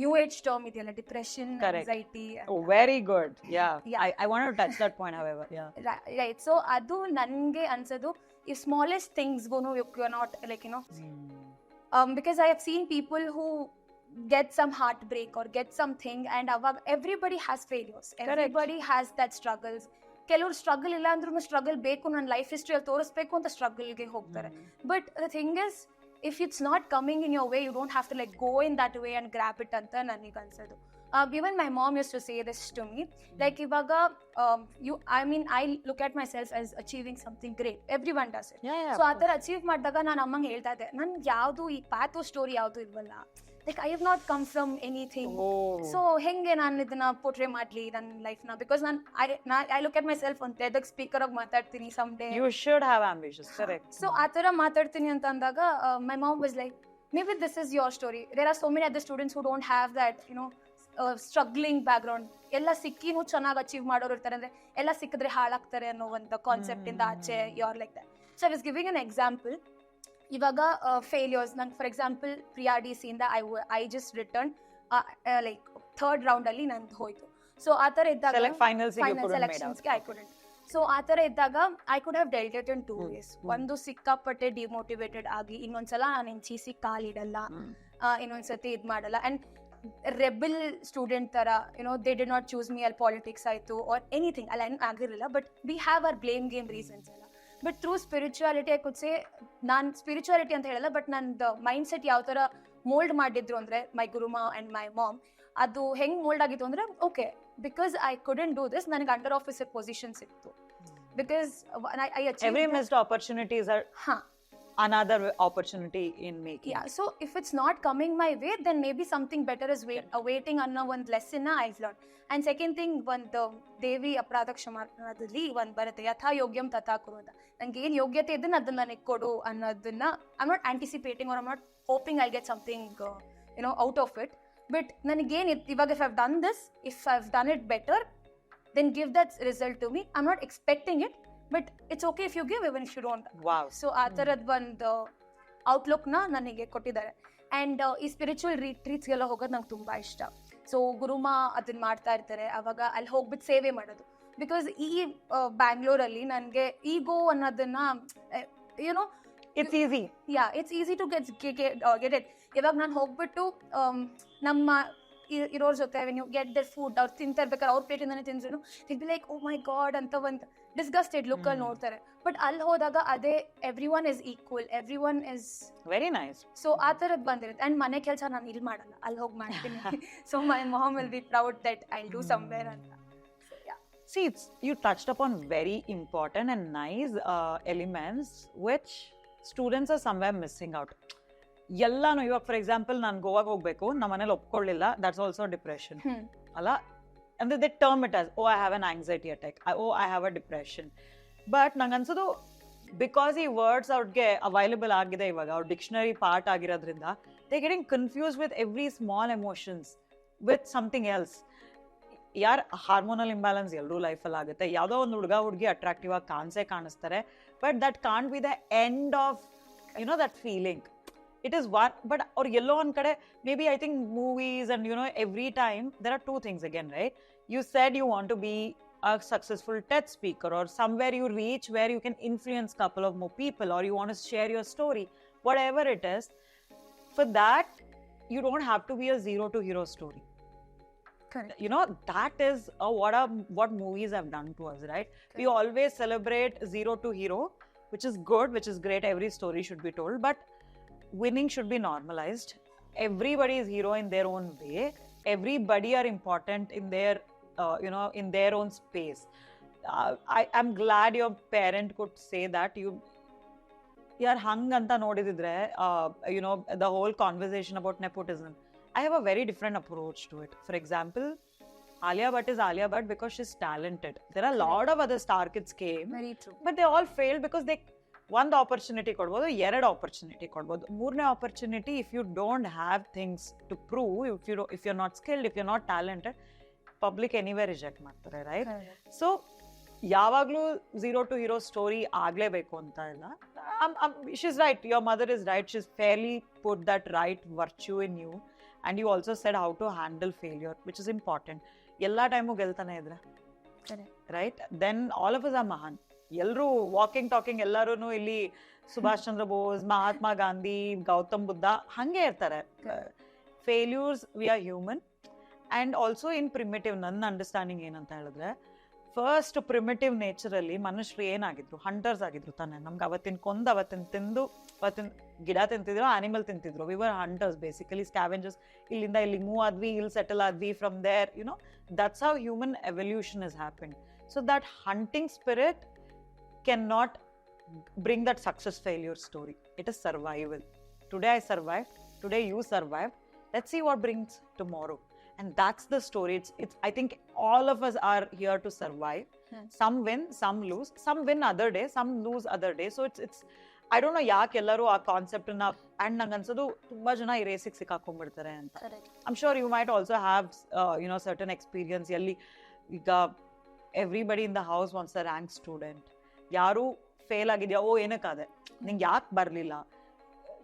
new age term ideyalla, depression, correct, anxiety. Oh, very good. Yeah. I want to touch that point, however. Yeah. Right. So adu nange ansadu, if smallest things go no, you're not like because I have seen people who get some heartbreak or get something, and everybody has failures. Correct. Everybody has that struggles. ಕೆಲವರು struggle ಇಲ್ಲ ಅಂದ್ರೂ struggle ಬೇಕು, ನನ್ನ life ಹಿಸ್ಟ್ರಿಯಲ್ಲಿ ತೋರಿಸ್ಬೇಕು ಅಂತ ಸ್ಟ್ರಗಲ್ಗೆ ಹೋಗ್ತಾರೆ. But the thing is, if it's not coming in your way, you don't have to like go in that way and grab it anta ನನಗೆ ಅನ್ಸೋದು. Even my mom used to say this to me, like ivaga I look at myself as achieving something great. Everyone does it. So ಆತರ achieve ಮಾಡಿದಾಗ ನಾನು ಅಮ್ಮಂಗೆ ಹೇಳ್ತಾ ಇದ್ದೆ, ನನ್ಗೆ ಯಾವುದು ಈ ಪ್ಯಾಥೋ ಸ್ಟೋರಿ ಯಾವುದು ಇಲ್ವಲ್ಲ, like I have not come from anything. So henge ನಾನು ಇದನ್ನ ಪೋರ್ಟ್ರೇ ಮಾಡ್ಲಿ ನನ್ನ ಲೈಫ್ನ, because I look at myself on TEDx speaker ಆಗಿ ಮಾತಾಡ್ತೀನಿ someday. You should have ambitions. Correct. So ಆತರ ಮಾತಾಡ್ತೀನಿ ಅಂತ ಅಂದಾಗ my mom was like, maybe this is your story. There are so many other students who don't have that struggling background. ಎಲ್ಲ ಸಿಕ್ಕಿನೂ ಚೆನ್ನಾಗಿ achieve ಮಾಡೋರು ಇರ್ತಾರೆ, ಅಂದ್ರೆ ಎಲ್ಲ ಸಿಕ್ಕಿದ್ರೆ ಹಾಳಾಗ್ತಾರೆ ಅನ್ನೋ ಒಂದು ಕಾನ್ಸೆಪ್ಟ್ ಇಂದ ಆಚೆ ಯಾರ್ like that. So I was giving an example. ಇವಾಗ ಫೇಲ್ಯೂರ್ಸ್, ನಂಗೆ for example Priya D C ಇಂದ I just return like third round ಅಲ್ಲಿ ನಂದು ಹೋಯ್ತು. ಸೊ ಆ ಥರ ಇದ್ದಾಗ ಫೈನಲ್ ಸೆಲೆಕ್ಷನ್ಸ್ಗೆ ಐ ಕುಡೆಂಟ್. ಸೊ ಆ ಥರ ಇದ್ದಾಗ I could have dealt it in 2 ways. ಒಂದು ಸಿಕ್ಕಾಪಟ್ಟೆ ಡಿಮೋಟಿವೇಟೆಡ್ ಆಗಿ, ಇನ್ನೊಂದ್ಸಲ ನಾನು ಎಂಚೀಸಿ ಕಾಲಿಡಲ್ಲ, ಇನ್ನೊಂದ್ಸತಿ ಇದು ಮಾಡಲ್ಲ, ಅಂಡ್ ರೆಬಲ್ ಸ್ಟೂಡೆಂಟ್ ತರ they did not choose me, ಅಲ್ಲಿ ಪಾಲಿಟಿಕ್ಸ್ ಆಯ್ತು ಆರ್ ಎನಿಥಿಂಗ್ ಅಲ್ಲಿ ಆಗಿರಲಿಲ್ಲ. But we have our blame game reasons ಎಲ್ಲ. But through spirituality I could say, ನಾನು ಸ್ಪಿರಿಚುಯಾಲಿಟಿ ಅಂತ ಹೇಳಲ್ಲ, ಬಟ್ ನಂದು ಮೈಂಡ್ ಸೆಟ್ ಯಾವ ಥರ ಮೋಲ್ಡ್ ಮಾಡಿದ್ರು ಅಂದರೆ ಮೈ ಗುರುಮಾ ಆ್ಯಂಡ್ ಮೈ ಮಾಮ್, ಅದು ಹೆಂಗೆ ಮೋಲ್ಡ್ ಆಗಿತ್ತು ಅಂದರೆ, okay because I couldn't do this, ನನಗೆ ಅಂಡರ್ ಆಫೀಸರ್ ಪೊಸಿಷನ್ ಸಿಕ್ತು. Because I achieve every missed opportunities R another opportunity in making. Yeah, so if it's not coming my way, then maybe something better is awaiting ಅನ್ನೋ ಒಂದು ಲೆಸನ್ನ I've learned. And second thing, ಒಂದು ದೇವಿ ಅಪರಾಧ ಕ್ಷಮಾದಲ್ಲಿ ಒಂದು ಬರುತ್ತೆ, ಯಥಾ ಯೋಗ್ಯಂ ತಥಾ ಕುರು ಅಂತ. ನಂಗೆ ಏನು ಯೋಗ್ಯತೆ ಇದನ್ನ ಅದನ್ನ ನನಗೆ ಕೊಡು ಅನ್ನೋದನ್ನ I'm not anticipating or I'm not hoping I'll get something out of it. But ನನಗೇನು ಇವಾಗ if I've done this, if I've done it better, then give that result to me. I'm not expecting it, but it's okay if you give even if you don't. Wow. So ಆ ಥರದ್ದು ಒಂದು ಔಟ್ಲುಕ್ನ ನನಗೆ ಕೊಟ್ಟಿದ್ದಾರೆ. And ಈ spiritual ರಿಟ್ರೀಟ್ಸ್ಗೆಲ್ಲ ಹೋಗೋದು ನಂಗೆ ತುಂಬ ಇಷ್ಟ. ಸೊ ಗುರುಮಾ ಅದನ್ನ ಮಾಡ್ತಾ ಇರ್ತಾರೆ, ಅವಾಗ ಅಲ್ಲಿ ಹೋಗ್ಬಿಟ್ಟು ಸೇವೆ ಮಾಡೋದು. ಬಿಕಾಸ್ ಈ ಬ್ಯಾಂಗ್ಳೂರಲ್ಲಿ ನನಗೆ ಈಗೋ ಅನ್ನೋದನ್ನ it's easy. Yeah, it's easy to get it. ಇವಾಗ ನಾನು ಹೋಗ್ಬಿಟ್ಟು ನಮ್ಮ ಇರೋರ ಜೊತೆ when you get their food, ಅವ್ರು ತಿಂತಿರ್ಬೇಕಾದ್ರೆ ಅವ್ರ ಪ್ಲೇಟಿಂದಾನೆ ತಿಂದ್ರು it be like oh my God ಅಂತ ಒಂದು ಡಿಸ್ಗಸ್ಟೆಡ್ ಲುಕ್ಕಲ್ಲಿ ನೋಡ್ತಾರೆ. ಬಟ್ ಅಲ್ಲಿ ಹೋದಾಗ ಅದೇ everyone is equal, everyone is very nice. So ಆ ಥರದ್ದು ಬಂದಿರುತ್ತೆ. ಆ್ಯಂಡ್ ಮನೆ ಕೆಲಸ ನಾನು ಇಲ್ಲಿ ಮಾಡಲ್ಲ, ಅಲ್ಲಿ ಹೋಗಿ ಮಾಡ್ತೀನಿ. So my mom will be proud that I do somewhere ಅಂತ. See, you touched upon very important and nice elements which students are somewhere missing out. ಎಲ್ಲಾನು ಇವಾಗ ಫಾರ್ ಎಕ್ಸಾಂಪಲ್ ನಾನು ಗೋವಾಗೆ ಹೋಗ್ಬೇಕು, ನಮ್ಮ ಮನೇಲಿ ಒಪ್ಕೊಳ್ಳಿಲ್ಲ, ದಟ್ಸ್ ಆಲ್ಸೋ ಡಿಪ್ರೆಷನ್ ಅಲ್ಲ. ಅಂದ್ರೆ they term it as I have an anxiety attack, I have a depression. But ನಂಗೆ ಅನ್ಸೋದು ಬಿಕಾಸ್ ಈ ವರ್ಡ್ಸ್ ಅವ್ರಿಗೆ ಅವೈಲೇಬಲ್ ಆಗಿದೆ ಇವಾಗ, ಅವ್ರ ಡಿಕ್ಷನರಿ ಪಾರ್ಟ್ ಆಗಿರೋದ್ರಿಂದ they're getting confused with every small emotions with something else. ಯಾರ್ ಹಾರ್ಮೋನಲ್ ಇಂಬ್ಯಾಲೆನ್ಸ್ ಎಲ್ಲರೂ ಲೈಫಲ್ಲಿ ಆಗುತ್ತೆ. ಯಾವುದೋ ಒಂದು ಹುಡುಗಿ ಅಟ್ರಾಕ್ಟಿವ್ ಆಗಿ ಕಾಣಿಸ್ತಾರೆ, but that can't be the end of that feeling. It is one, but ಅವ್ರು ಎಲ್ಲೋ ಒಂದು ಕಡೆ maybe I think movies and every time there are two things again, right? You said you want to be a successful TED speaker, or somewhere you reach where you can influence a couple of more people, or you want to share your story, whatever it is. For that, you don't have to be a zero to hero story. Correct. That is what movies have done to us, right? Correct. We always celebrate zero to hero, which is good, which is great. Every story should be told, but winning should be normalized. Everybody is hero in their own way. Everybody are important in their in their own space. I'm glad your parent could say that. Yaar hang anta nodididre, the whole conversation about nepotism, I have a very different approach to it. For example, Alia Bhatt is Alia Bhatt because she's talented. There are a lot of other star kids came, Very true. but they all failed because they ಒಂದು opportunity ಕೊಡ್ಬೋದು, ಎರಡು opportunity ಕೊಡ್ಬೋದು, ಮೂರನೇ opportunity if you don't have things to prove, if you not skilled, if you not talented, public anyway reject ಮಾಡ್ತಾರೆ, right? So ಯಾವಾಗಲೂ zero to hero story ಆಗಲೇಬೇಕು ಅಂತ ಇಲ್ಲ. She is right, your mother is right, she is fairly put that right virtue in you, and you also said how to handle failure, which is important. ಎಲ್ಲ time ಗೆಲ್ತಾನೆ ಇದ್ರೆ, right? Then all of us are ಮಹಾನ್. ಎಲ್ಲರೂ walking talking ಎಲ್ಲರೂ ಇಲ್ಲಿ ಸುಭಾಷ್ ಚಂದ್ರ ಬೋಸ್, ಮಹಾತ್ಮ ಗಾಂಧಿ, ಗೌತಮ್ ಬುದ್ಧ ಹಂಗೆ ಇರ್ತಾರೆ. Failures, we are human. And also in primitive, ನನ್ನ understanding ಏನಂತ ಹೇಳಿದ್ರೆ, ಫಸ್ಟ್ ಪ್ರಿಮಿಟಿವ್ ನೇಚರಲ್ಲಿ ಮನುಷ್ಯರು ಏನಾಗಿದ್ರು? ಹಂಟರ್ಸ್ ಆಗಿದ್ರು ತಾನೆ. ನಮ್ಗೆ ಅವತ್ತಿನ ಕೊಂದು ಅವತ್ತಿನ ತಿಂದು, ಅವತ್ತಿನ ಗಿಡ ತಿಂತಿದ್ರು, ಆನಿಮಲ್ ತಿಂತಿದ್ರು. We were hunters basically, scavengers. ಇಲ್ಲಿಂದ ಇಲ್ಲಿಗೆ ಮೂವ್ ಆದ್ವಿ, ಇಲ್ಲಿ ಸೆಟಲ್ ಆದ್ವಿ. From there that's how human evolution is happen. So that hunting spirit cannot bring that success failure story. It is survival. Today I survived, today you survived, let's see what brings tomorrow. And that's the story. It's I think all of us are here to survive. Some win, some lose, some win other day, some lose other day. So it's I don't know ಯಾಕೆ ಎಲ್ಲರೂ ಆ concept ನ, and ನಂಗೆ ಅನ್ಸೋದು ತುಂಬಾ ಜನ ಈ ರೇಸಿಗೆ ಸಿಕ್ಕಾಕೊಂಡ್ಬಿಡ್ತಾರೆ ಅಂತ. I'm sure you might also have certain experience. ಎಲ್ಲಿ ಈಗ everybody in the house wants a rank student. ಯಾರು ಫೇಲ್ ಆಗಿದ್ಯಾ, ಓ ಏನಕ್ಕಾದೆ, ನಿಂಗೆ ಯಾಕೆ ಬರಲಿಲ್ಲ?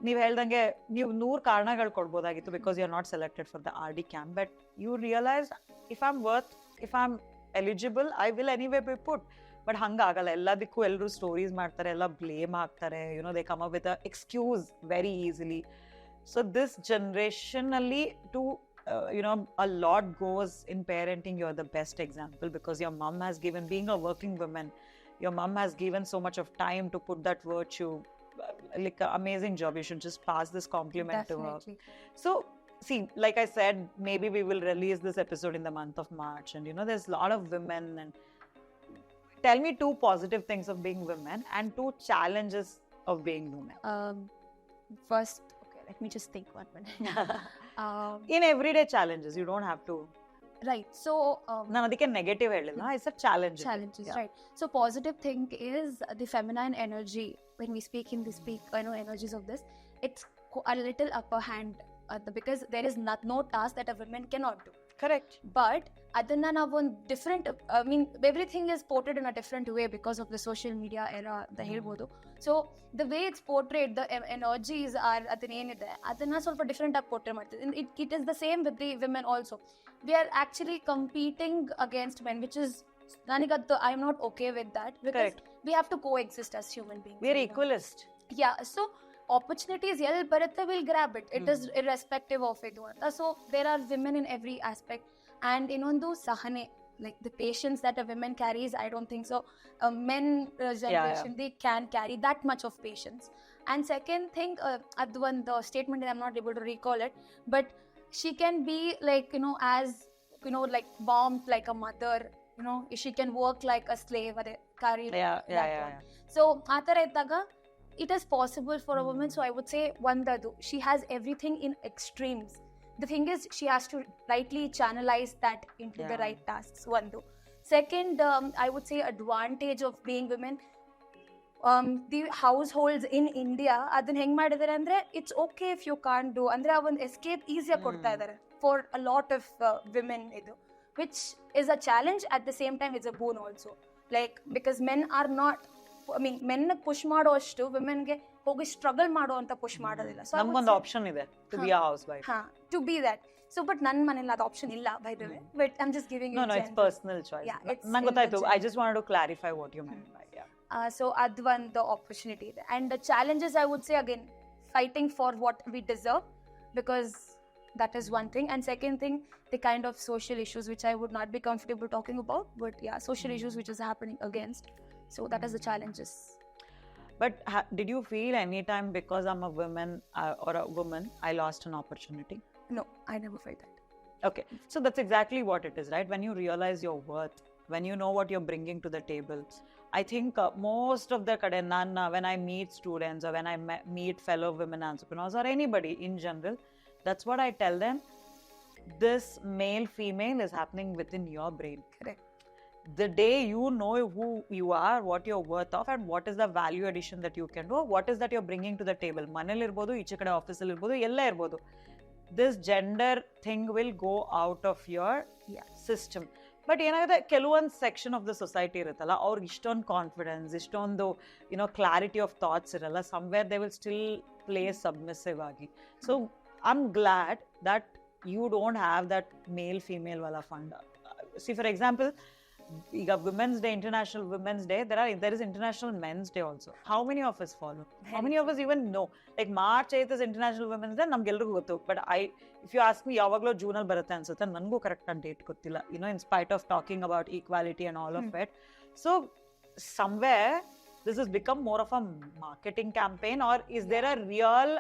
ನೀವು ಹೇಳ್ದಂಗೆ ನೀವು 100 ಕಾರಣಗಳು ಕೊಡ್ಬೋದಾಗಿತ್ತು, because you are not selected for the RD camp. But you realise if I am worth, if I am eligible, I will anyway be put. But ಹಂಗಾಗಲ್ಲ. ಎಲ್ಲದಕ್ಕೂ ಎಲ್ಲರೂ ಸ್ಟೋರೀಸ್ ಮಾಡ್ತಾರೆ, ಎಲ್ಲ ಬ್ಲೇಮ್ ಹಾಕ್ತಾರೆ. They come up with a excuse very easily. So this ಜನರೇಷನಲ್ಲಿ to a lot goes in parenting. You're the best example because your mom has given, being a working woman, your mom has given so much of time to put that virtue. Like an amazing job. You should just pass this compliment Definitely. to her. So see, like I said, maybe we will release this episode in the month of March, and there's a lot of women. And tell me 2 positive things of being women and 2 challenges of being women. First, okay, let me just think 1 minute. In everyday challenges, you don't have to. Right. So ನಾನು ಅದಕ್ಕೆ negative ಹೇಳಿಲ್ಲ, it's a challenge. Challenges, right. So positive thing is the feminine energy. When we speak in the energies of this, it's a little upper hand because there is no task that a woman cannot do. Correct. But ಅದನ್ನ ನಾವು ಒಂದು different, I mean everything is portrayed in a different way because of the social media era ಅಂತ ಹೇಳ್ಬೋದು. So the way it's portrayed, the energies are ಅದನ್ನೇನಿದೆ ಅದನ್ನ ಸ್ವಲ್ಪ different ಆಗಿ portray ಮಾಡ್ತಿದೆ. It is the same with the women also. We are actually competing against men, which is, ನನಗದು I am not okay with that because we have to coexist as human beings. We are ಈಕ್ವಲಿಸ್ಟ್. Yeah. So opportunities ಎಲ್ಲಿ ಬರುತ್ತೆ, will grab it. It is irrespective of ಇದು ಅಂತ. So there are women in every aspect. And ಇನ್ನೊಂದು ಸಹನೆ, like the patience that a woman carries, I don't think so men generation they can carry that much of patience. And second thing, ಅದು ಒಂದು statement I'm not able to recall it, but she can be like as like warmth like a mother, she can work like a slave, ಅದೇ carry. So ಆ ಥರ ಇದ್ದಾಗ it is possible for a woman. So I would say ಒಂದದು, she has everything in extremes. The thing is, she has to rightly channelize that into the right tasks. One. Second, I would say advantage of being women. The house holds in India ಅದನ್ನ ಹೆಂಗ್ ಮಾಡಿದಾರೆ ಅಂದ್ರೆ it's okay if you can't do ಅಂದ್ರೆ ಆ ಒಂದು escape ಈಸಿಯಾಗಿ ಕೊಡ್ತಾ ಇದ್ದಾರೆ for a lot of women ಇದು which is a challenge at the same time it's a boon also like because men are not I mean men push ಮಾಡೋ ಅಷ್ಟು ವಿಮೆನ್ಗೆ ಹೋಗಿ ಸ್ಟ್ರಗಲ್ ಮಾಡೋ ಅಂತ ಪುಷ್ ಮಾಡೋದಿಲ್ಲ ಸೊ ನಮ್ಗೊಂದು ಆಪ್ಷನ್ ಇದೆ to be a housewife to be that so but ನನ್ನ ಮನೇಲಿ ಅದು ಆಪ್ಷನ್ ಇಲ್ಲ by the way but I am just giving no it's personal choice ನಂಗೆ ಗೊತ್ತಾಯ್ತು I just wanted to clarify what you meant by so ಅದು ಒಂದು opportunity ಇದೆ and the challenges I would say again fighting for what we deserve because that is one thing and second thing the kind of social issues which I would not be comfortable talking about but yeah social issues which is happening against so that is the challenges. But did you feel any time because I'm a woman or a woman I lost an opportunity? No, I never felt that. Okay, so that's exactly what it is, right? When you realize your worth, when you know what you're bringing to the table. I think most of the kade when I meet students or when I meet fellow women entrepreneurs or anybody in general, that's what I tell them. This male female is happening within your brain. Correct. The day you know who you are, what you're worth of and what is the value addition that you can do, what is that you're bringing to the table, manali irbodu each kade office ali irbodu ella irbodu, this gender thing will go out of your system. But ಏನಾಗುತ್ತೆ ಕೆಲವೊಂದು section of the society ಇರುತ್ತಲ್ಲ ಅವ್ರಿಗೆ ಇಷ್ಟೊಂದು confidence ಇಷ್ಟೊಂದು clarity of thoughts ಇರಲ್ಲ somewhere they will still play submissive ಆಗಿ so I am glad that you don't have that male female ವಾಲ ಫಂಡ್ ಸಿ ಫಾರ್ ಎಕ್ಸಾಂಪಲ್ ಈಗ women's day international women's day there is international men's day also. How many of us follow? How many of us even know? Like March 8th is international women's day ನಮ್ಗೆಲ್ರಿಗೂ ಗೊತ್ತು but if you ask me ಯಾವಾಗಲೂ ಜೂನಲ್ಲಿ ಬರುತ್ತೆ ಅನ್ಸುತ್ತೆ ನನಗೂ correct ಆಗಿ date ಗೊತ್ತಿಲ್ಲ in spite of talking about equality and all of it. So somewhere this has become more of a marketing campaign or is there a real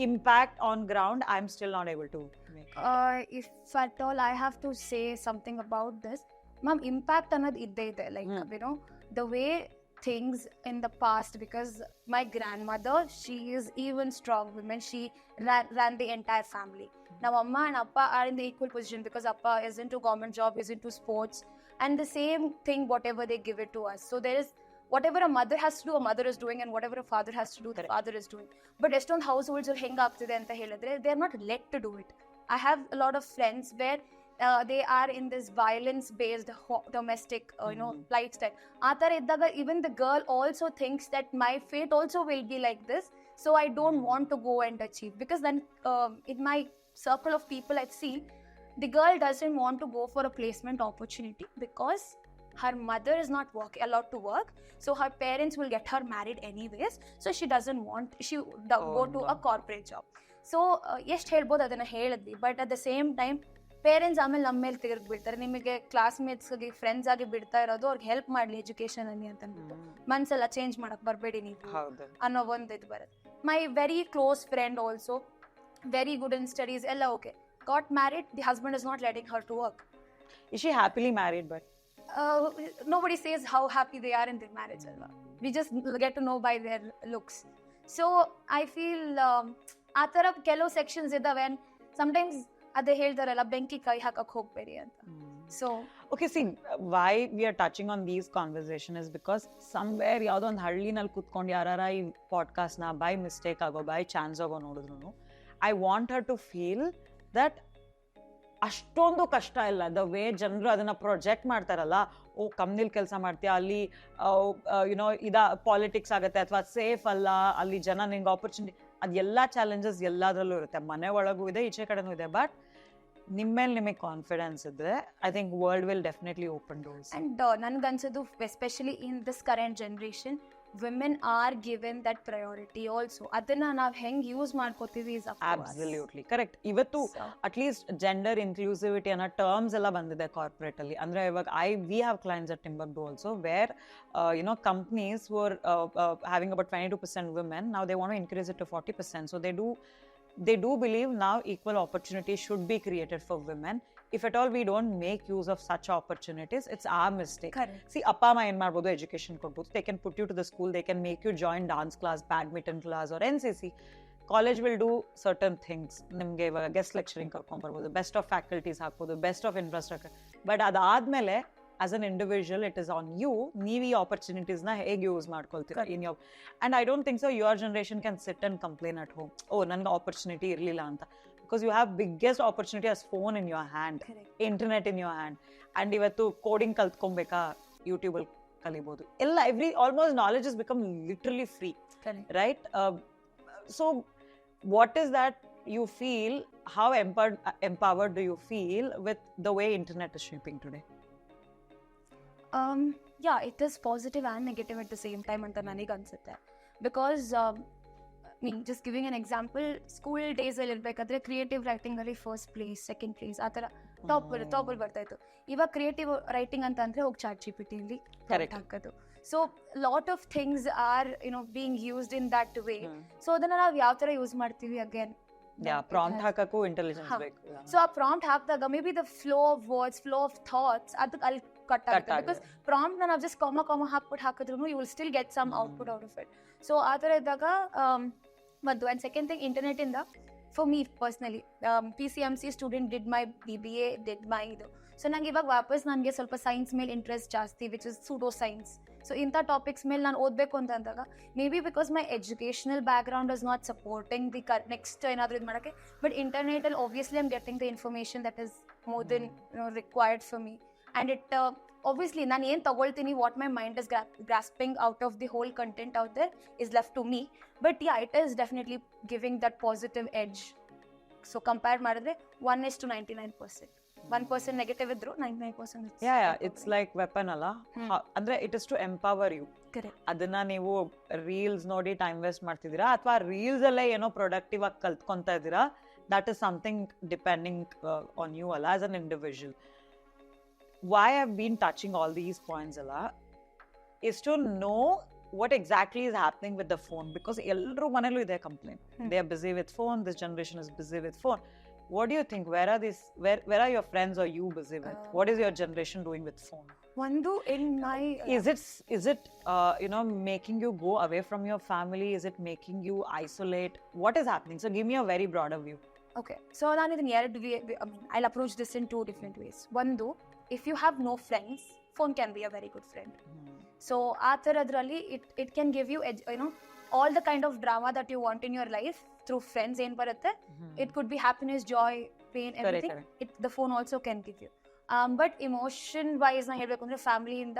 impact on ground? I'm still not able to make it. If at all I have to say something about this, ma'am, impact ಅನ್ನೋದು ಇದ್ದೇ ಇದೆ like the way things in the past because my grandmother she is even strong woman she ran the entire family. Now amma and appa are in the equal position because appa is into government job is into sports and the same thing whatever they give it to us so there is whatever a mother has to do a mother is doing and whatever a father has to do the father is doing but ಎಷ್ಟೊಂದು households ಹೆಂಗ್ ಆಗ್ತಿದೆ ಅಂತ ಹೇಳಿದ್ರೆ they are not let to do it. I have a lot of friends where they are in this violence based domestic lifestyle athara iddaga even the girl also thinks that my fate also will be like this so I don't want to go and achieve because then in my circle of people I've seen the girl doesn't want to go for a placement opportunity because her mother is not allowed to work so her parents will get her married anyways so she doesn't want go to a corporate job so ಎಷ್ಟು ಹೇಳ್ಬೋದು ಅದನ್ನ ಹೇಳಿದ್ವಿ but at the same time parents ಆಮೇಲೆ ನಮ್ಮ ಮೇಲೆ ತಿರುಗಿ ಬಿಡ್ತಾರೆ ನಿಮಗೆ ಕ್ಲಾಸ್ಮೇಟ್ಸ್ ಆಗಿ ಫ್ರೆಂಡ್ಸ್ ಆಗಿ ಬಿಡ್ತಾ ಇರೋದು ಅವ್ರಿಗೆ ಹೆಲ್ಪ್ ಮಾಡಲಿ ಎಜುಕೇಶನ್ ಅಲ್ಲಿ ಅಂತ ಅಂದ್ಬಿಟ್ಟು ಮನ್ಸೆಲ್ಲ ಚೇಂಜ್ ಮಾಡಕ್ ಬರಬೇಡಿ ನೀವು ಅನ್ನೋ ಒಂದು ಇದು ಬರುತ್ತೆ. My very close friend also very good in studies ಎಲ್ಲ okay got married the husband is not letting her to work. Is she happily married but nobody says how happy they are in their marriage alva we just get to know by their looks so I feel ಆ ಥರ ಕೆಲವು sections ಇದ್ದಾವೆ and sometimes ಅದೇ ಹೇಳ್ತಾರಲ್ಲ ಬೆಂಕಿ ಕೈ ಹಾಕಕ್ ಹೋಗ್ಬೇಡಿ ಅಂತ. So okay, see why we are touching on these conversation is because somewhere ಯಾವುದೋ ಒಂದು ಹಳ್ಳಿನಲ್ಲಿ ಕೂತ್ಕೊಂಡು ಯಾರಾರ ಈ ಪಾಡ್ಕಾಸ್ಟ್ ನ ಬೈ ಮಿಸ್ಟೇಕ್ ಆಗೋ ಬೈ ಚಾನ್ಸ್ ಆಗೋ ನೋಡಿದ್ರು I want her to feel that ಅಷ್ಟೊಂದು ಕಷ್ಟ ಇಲ್ಲ ದ ವೇ ಜನರು ಅದನ್ನ ಪ್ರೊಜೆಕ್ಟ್ ಮಾಡ್ತಾರಲ್ಲ ಓ ಕಂಪ್ನಿಲಿ ಕೆಲಸ ಮಾಡ್ತೀಯಾ ಅಲ್ಲಿ ಪಾಲಿಟಿಕ್ಸ್ ಆಗುತ್ತೆ ಅಥವಾ ಸೇಫ್ ಅಲ್ಲ ಅಲ್ಲಿ ಜನ ನಿಂಗೆ ಆಪರ್ಚುನಿಟಿ ಅದೆಲ್ಲ ಚಾಲೆಂಜಸ್ ಎಲ್ಲದರಲ್ಲೂ ಇರುತ್ತೆ ಮನೆ ಒಳಗೂ ಇದೆ ಈಚೆ ಕಡೆನೂ ಇದೆ ಬಟ್ ನಿಮ್ಮೇಲೆ ನಿಮಗೆ ಕಾನ್ಫಿಡೆನ್ಸ್ ಇದ್ರೆ I think world will definitely open doors. And ನನ್ಗನ್ಸೋದು especially in this current generation women are given that priority also adana nav heng use ಮಾಡ್ಕೋತೀವಿ is up to us. Absolutely correct. ಇವತ್ತು at least gender inclusivity ಅನ್ನೋ terms ಎಲ್ಲ ಬಂದಿದೆ corporate ಅಲ್ಲಿ ಅಂದ್ರೆ ಇವಾಗ we have clients at Timbuktu also where companies were having about 22% women now they want to increase it to 40% so they do believe now equal opportunity should be created for women. If at all we don't make use of such opportunities, it's our mistake. Correct. See, appa amma en ಮಾಡ್ಬೋದು education ಕೊಡ್ಬೋದು, they can put you to the school, they can make you join dance class, badminton class or NCC. College will do certain things. ನಿಮಗೆ ಇವಾಗ guest lecturing ಕರ್ಕೊಂಡ್ ಬರ್ಬೋದು, best of faculties ಹಾಕ್ಬೋದು, best of infrastructure. But ಅದಾದ್ಮೇಲೆ as an individual, it is on you. ನೀವು ಈ ಆಪರ್ಚುನಿಟೀಸ್ನ ಹೇಗೆ ಯೂಸ್ ಮಾಡ್ಕೊಳ್ತೀರಾ in your and I don't think so your generation can sit and complain at home oh ನನಗೆ opportunity ಇರಲಿಲ್ಲ ಅಂತ because you have biggest opportunity as phone in your hand, internet in your hand. And ಇವತ್ತು coding ಕಲ್ತ್ಕೊಬೇಕಾ ಯೂಟ್ಯೂಬಲ್ಲಿ ಕಲಿಬೋದು ಎಲ್ಲ. Almost knowledge is become literally free, right? So what is that you feel, how empowered do you feel with the way internet is shaping today? Yeah, it is positive and negative at the same time anta ನನಗೆ ಅನ್ಸುತ್ತೆ. Because just giving an example, school days ಅಲ್ಲಿ ಇರಬೇಕಾದ್ರೆ creative writing ಅಲ್ಲಿ first place, second place ಆ ಥರ ಟಾಪಲ್ಲಿ ಬರ್ತಾ ಇತ್ತು. ಇವಾಗ ಕ್ರಿಯೇಟಿವ್ ರೈಟಿಂಗ್ ಅಂತ ಅಂದರೆ ಹೋಗಿ ಚಾಟ್ GPT ಯಲ್ಲಿ ಹಾಕೋದು. So lot of things are being used in that way. So ಅದನ್ನ ನಾವು ಯಾವ ಥರ ಯೂಸ್ ಮಾಡ್ತೀವಿ ಅಗೇನ್ ಪ್ರಾಂಪ್ಟ್ ಹಾಕಕ್ಕೂ ಇಂಟೆಲಿಜೆನ್ಸ್ ಬೇಕು. ಸೊ ಆ ಪ್ರಾಂಪ್ಟ್ ಹಾಕಿದಾಗ may be the flow of words, flow of thoughts ಅದು ಅಲ್ಲಿ ಕಟ್ ಆಗುತ್ತೆ. ಬಿಕಾಸ್ ಪ್ರಾಂಪ್ಟ್ ನಾವು ಜಸ್ಟ್ ಕಾಮ ಹಾಕಿದ್ರು you will still get some output out of it. So ಆ ಥರ ಇದ್ದಾಗ ಒಂದು. ಆ್ಯಂಡ್ ಸೆಕೆಂಡ್ ಥಿಂಗ್, ಇಂಟರ್ನೆಟಿಂದ for me personally PCMC student did my BBA, did my ಇದು. ಸೊ ನಂಗೆ ಇವಾಗ ವಾಪಸ್ ನನಗೆ ಸ್ವಲ್ಪ ಸೈನ್ಸ್ ಮೇಲೆ ಇಂಟ್ರೆಸ್ಟ್ ಜಾಸ್ತಿ, which is pseudo science. So ಇಂಥ ಟಾಪಿಕ್ಸ್ ಮೇಲೆ ನಾನು ಓದಬೇಕು ಅಂತ ಅಂದಾಗ maybe because my educational background is not supporting the next ಏನಾದರೂ ಇದು ಮಾಡೋಕ್ಕೆ. ಬಟ್ ಇಂಟರ್ನೆಟಲ್ಲಿ obviously I'm getting the information that is more than required for me. And it obviously ನಾನು ಏನು ತಗೊಳ್ತೀನಿ, what my mind is grasping out of the whole content out there is left to me. But yeah, it is definitely giving that positive edge. So compare ಮಾಡಿದ್ರೆ 1:99%. 1% negative ಇದ್ರು 99% it's like weapon ಅಲ್ಲ. ಅಂದ್ರೆ it is to empower you. ಅದನ್ನ ನೀವು reels ನೋಡಿ time waste ಮಾಡ್ತಿದ್ದೀರಾ ಅಥವಾ reels ಅಲ್ಲೇ ಏನೋ ಪ್ರೊಡಕ್ಟಿವ್ ಆಗಿ ಕಲ್ತ್ಕೊಂತ ಇದ್ದೀರಾ, that is something depending on you ಅಲ್ಲ as an individual. Why I've been touching all these points alla is to know what exactly is happening with the phone, because ellaru manelu ide complaint. They are busy with phone, this generation is busy with phone. What do you think, where are your friends or you busy with? What is your generation doing with phone? One in my is it making you go away from your family? Is it making you isolate? What is happening? So give me a very broader view. Okay, so ನಾನು ಇದನ್ನ I'll approach this in two different ways. One, if you have no friends, phone can be a very good friend. So ಆ ಥರದ್ರಲ್ಲಿ it can give you all the kind of drama that you want in your life through friends ಏನು ಬರುತ್ತೆ. It could be happiness, joy, pain, everything. The phone also can give you. But emotion wise ನಾ ಹೇಳಬೇಕು ಅಂದರೆ ಫ್ಯಾಮಿಲಿಯಿಂದ